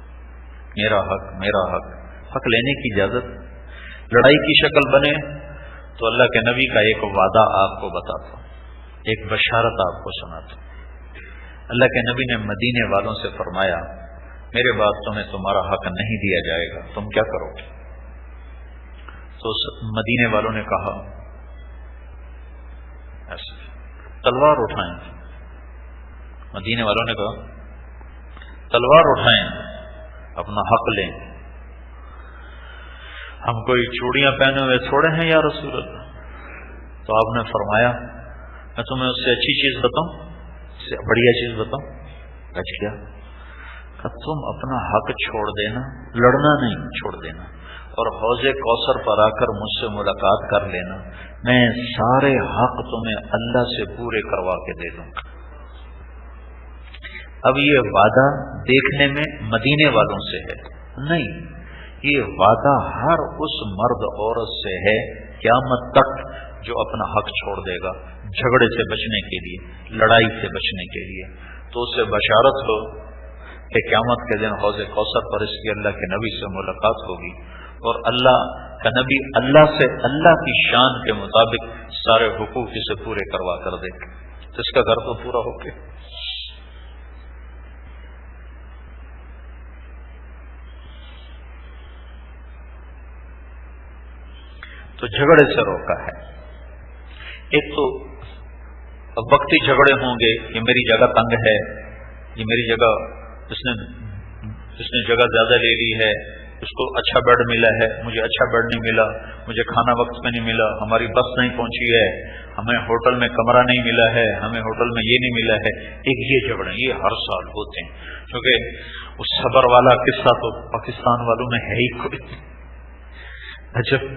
میرا حق، میرا حق، حق لینے کی اجازت، لڑائی کی شکل بنے تو اللہ کے نبی کا ایک وعدہ آپ کو بتاتا ہوں، ایک بشارت آپ کو سناتا ہوں۔ اللہ کے نبی نے مدینے والوں سے فرمایا میرے بعد تمہیں تمہارا حق نہیں دیا جائے گا، تم کیا کرو گے؟ تو مدینے والوں نے کہا ایسے تلوار اٹھائیں، مدینے والوں نے کہا تلوار اٹھائیں، اپنا حق لیں، ہم کوئی چوڑیاں پہنے ہوئے تھوڑے ہیں یا رسول اللہ۔ تو آپ نے فرمایا میں تمہیں اس سے اچھی چیز بتاؤں، اس سے بڑھیا چیز بتاؤں؟ کچھ کیا؟ کہ تم اپنا حق چھوڑ دینا، لڑنا نہیں چھوڑ دینا، اور حوض کوثر پر آ کر مجھ سے ملاقات کر لینا، میں سارے حق تمہیں اللہ سے پورے کروا کے دے دوں گا۔ اب یہ وعدہ دیکھنے میں مدینے والوں سے ہے نہیں، یہ وعدہ ہر اس مرد عورت سے ہے قیامت تک جو اپنا حق چھوڑ دے گا جھگڑے سے بچنے کے لیے، لڑائی سے بچنے کے لیے۔ تو اسے بشارت ہو کہ قیامت کے دن حوض کوثر پر اس کی اللہ کے نبی سے ملاقات ہوگی، اور اللہ کا نبی اللہ سے اللہ کی شان کے مطابق سارے حقوق اسے پورے کروا کر دے گا، تو اس کا گھر تو پورا ہو گیا۔ تو جھگڑے سے روکا ہے۔ ایک تو وقتی جھگڑے ہوں گے، یہ میری جگہ تنگ ہے، یہ میری جگہ اس نے جگہ زیادہ لے لی ہے، اس کو اچھا بیڈ ملا ہے، مجھے اچھا بیڈ نہیں ملا، مجھے کھانا وقت پہ نہیں ملا، ہماری بس نہیں پہنچی ہے، ہمیں ہوٹل میں کمرہ نہیں ملا ہے، ہمیں ہوٹل میں یہ نہیں ملا ہے۔ ایک یہ جھگڑے یہ ہر سال ہوتے ہیں، کیونکہ اس صبر والا قصہ تو پاکستان والوں میں ہے ہی کوئی، عجب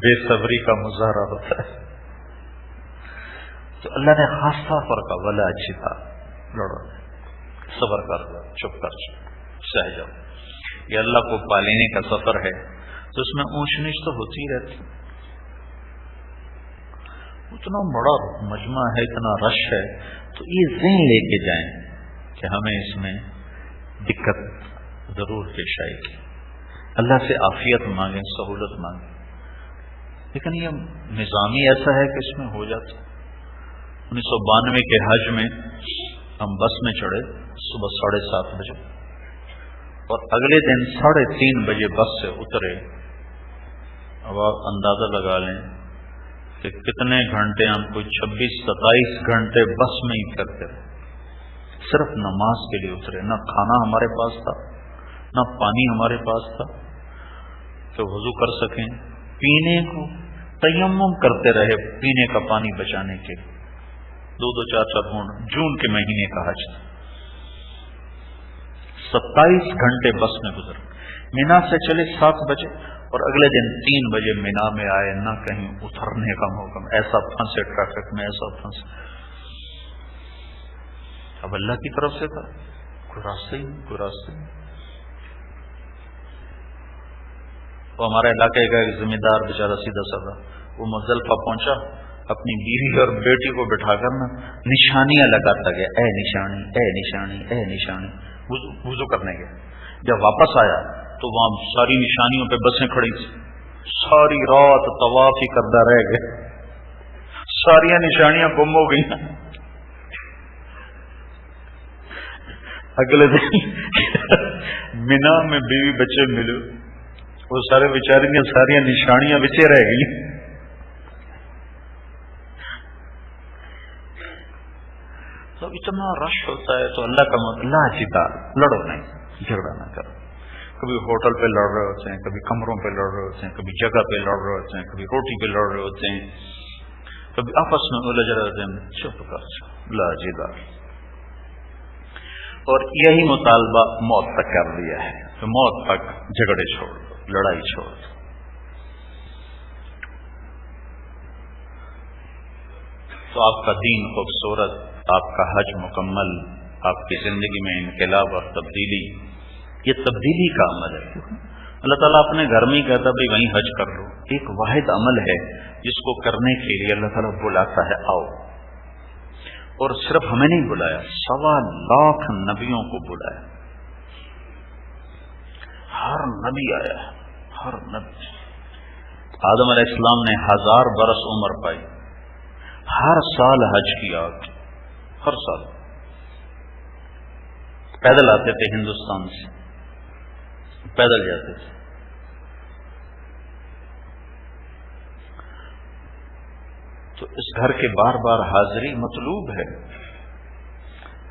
بے صبری کا مظاہرہ ہوتا ہے۔ تو اللہ نے خاص طور پر کہا ولا اچھی تھا، لڑو، صبر کر لو، چپ کر سہ جاؤ۔ یہ اللہ کو پالینے کا سفر ہے، تو اس میں اونچ نیچ تو ہوتی رہتی۔ اتنا بڑا مجمع ہے، اتنا رش ہے، تو یہ ذہن لے کے جائیں کہ ہمیں اس میں دقت ضرور پیش آئے گی، اللہ سے عافیت مانگیں، سہولت مانگیں، لیکن یہ نظامی ایسا ہے کہ اس میں ہو جاتا۔ 1992 کے حج میں ہم بس میں چڑھے صبح 7:30 بجے، اور اگلے دن 3:30 بجے بس سے اترے۔ اب آپ اندازہ لگا لیں کہ کتنے گھنٹے، ہم کوئی 26-27 گھنٹے بس میں ہی پھرتے رہے، صرف نماز کے لیے اترے۔ نہ کھانا ہمارے پاس تھا، نہ پانی ہمارے پاس تھا کہ وضو کر سکیں، پینے کو تیمم کرتے رہے، پینے کا پانی بچانے کے 2-2 4-4 گھنٹے۔ جون کے مہینے کا حج تھا، 27 گھنٹے بس میں گزر۔ مینا سے چلے 7 بجے اور اگلے دن 3 بجے مینا میں آئے، نہ کہیں اترنے کا موقع، ایسا پھنسے ٹریفک میں، ایسا پھنسے۔ اب اللہ کی طرف سے تھا، کوئی راستے ہی کوئی راستے نہیں۔ وہ ہمارے علاقے کا ایک ذمہ دار بیچارہ سیدھا سادہ، وہ مزدلفہ پہنچا، اپنی بیوی اور بیٹی کو بٹھا کر نا نشانیاں لگاتا گیا، اے نشانی، اے نشانی، اے نشانی، وضو کرنے گیا۔ جب واپس آیا تو وہاں ساری نشانیوں پہ بسیں کھڑی تھی، ساری رات طواف ہی کرتا رہ گئے، ساری نشانیاں گم ہو گئی۔ اگلے دن مینا میں بیوی بچے ملے، وہ سارے بیچاری نے ساری نشانیاں بچے رہ گئی۔ تو اتنا رش ہوتا ہے، تو اللہ کا اللہ جیتا، لڑو نہیں، جھگڑا نہ کرو۔ کبھی ہوٹل پہ لڑ رہے ہوتے ہیں، کبھی کمروں پہ لڑ رہے ہوتے ہیں، کبھی جگہ پہ لڑ رہے ہوتے ہیں، کبھی روٹی پہ لڑ رہے ہوتے ہیں، کبھی آپس میں الجھ رہے ہوتے ہیں، چپ کر لا جیتا۔ اور یہی مطالبہ موت تک کر دیا ہے، تو موت تک جھگڑے چھوڑ دو، لڑائی چھوڑ دو۔ تو آپ کا دین خوبصورت، آپ کا حج مکمل، آپ کی زندگی میں انقلاب اور تبدیلی، یہ تبدیلی کا عمل ہے۔ اللہ تعالیٰ اپنے گھر میں ہی کہتا بھائی وہیں حج کر لو، ایک واحد عمل ہے جس کو کرنے کے لیے اللہ تعالیٰ بلاتا ہے، آؤ۔ اور صرف ہمیں نہیں بلایا، 1.25 لاکھ نبیوں کو بلایا، ہر نبی آیا، ہر نبی۔ آدم علیہ السلام نے 1000 برس عمر پائی، ہر سال حج کیا، ہر سال پیدل آتے تھے، ہندوستان سے پیدل جاتے تھے۔ تو اس گھر کے بار بار حاضری مطلوب ہے۔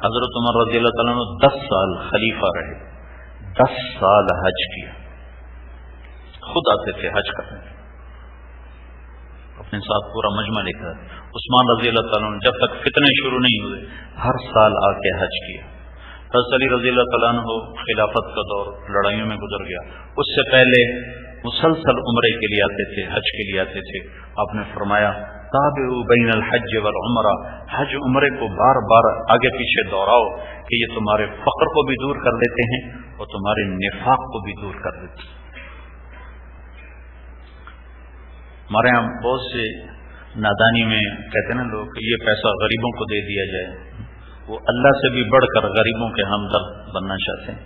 حضرت عمر رضی اللہ تعالیٰ عنہ 10 سال خلیفہ رہے، 10 سال حج کیا، خود آتے تھے حج کرنے، اپنے ساتھ پورا مجمع لے کر۔ عثمان رضی اللہ تعالیٰ عنہ جب تک فتنے شروع نہیں ہوئے ہر سال آ کے حج کیا۔ حضرت علی رضی اللہ تعالیٰ عنہ خلافت کا دور لڑائیوں میں گزر گیا، اس سے پہلے مسلسل عمرے کے لیے آتے تھے، حج کے لیے آتے تھے. آپ نے فرمایا تابعوا بین الحج والعمرہ، حج عمرے کو بار بار آگے پیچھے دوہراؤ کہ یہ تمہارے فقر کو بھی دور کر دیتے ہیں اور تمہارے نفاق کو بھی دور کر دیتے ہیں. ہمارے یہاں بہت سے نادانی میں کہتے ہیں نا لوگ کہ یہ پیسہ غریبوں کو دے دیا جائے. وہ اللہ سے بھی بڑھ کر غریبوں کے ہمدرد بننا چاہتے ہیں.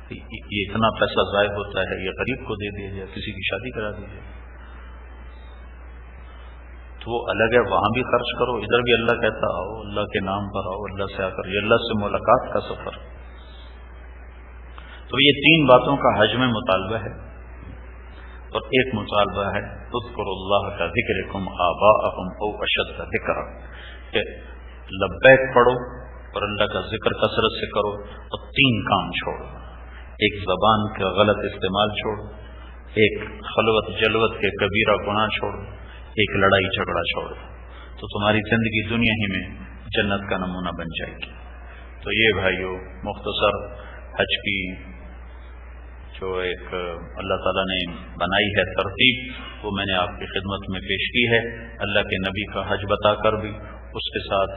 یہ اتنا پیسہ ضائع ہوتا ہے، یہ غریب کو دے دیا جائے، کسی کی شادی کرا دی جائے تو وہ الگ ہے، وہاں بھی خرچ کرو، ادھر بھی اللہ کہتا آؤ، اللہ کے نام پر آؤ، اللہ سے آ کر یہ اللہ سے ملاقات کا سفر. تو یہ 3 باتوں کا حج میں مطالبہ ہے. اور ایک مطالبہ ہے اذکروا اللہ کا ذکرکم آباءکم او اشد ذکرا، کہ لبیک پڑھو اور اللہ کا ذکر کثرت سے کرو اور 3 کام چھوڑو. ایک زبان کا غلط استعمال چھوڑو، ایک خلوت جلوت کے کبیرہ گناہ چھوڑو، ایک لڑائی جھگڑا چھوڑو، تو تمہاری زندگی دنیا ہی میں جنت کا نمونہ بن جائے گی. تو یہ بھائیو مختصر حج کی جو ایک اللہ تعالیٰ نے بنائی ہے ترتیب، وہ میں نے آپ کی خدمت میں پیش کی ہے. اللہ کے نبی کا حج بتا کر بھی اس کے ساتھ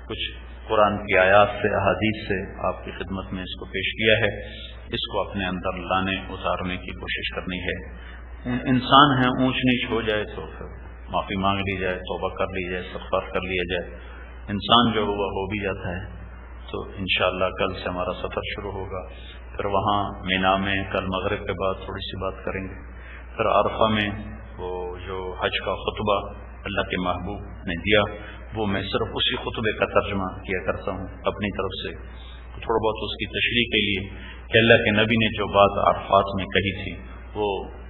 کچھ قرآن کی آیات سے احادیث سے آپ کی خدمت میں اس کو پیش کیا ہے. اس کو اپنے اندر لانے اتارنے کی کوشش کرنی ہے. انسان ہے، اونچ نیچ ہو جائے تو پھر معافی مانگ لی جائے، توبہ کر لی جائے، استغفار کر لیا جائے. انسان جو ہوا ہو بھی جاتا ہے. تو انشاءاللہ کل سے ہمارا سفر شروع ہوگا. پھر وہاں مینا میں کل مغرب کے بعد تھوڑی سی بات کریں گے. پھر عرفہ میں وہ جو حج کا خطبہ اللہ کے محبوب نے دیا، وہ میں صرف اسی خطبے کا ترجمہ کیا کرتا ہوں اپنی طرف سے، تھوڑا بہت اس کی تشریح کے لیے کہ اللہ کے نبی نے جو بات عرفات میں کہی تھی وہ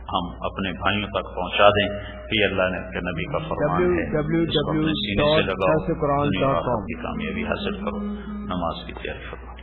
ہم اپنے بھائیوں تک پہنچا دیں کہ یہ اللہ کے نبی کا فرمان ہے. اس کو اپنے سینے سے لگاؤ، دنیا اور آخرت کی کامیابی حاصل کرو. نماز کی تیاری کرو.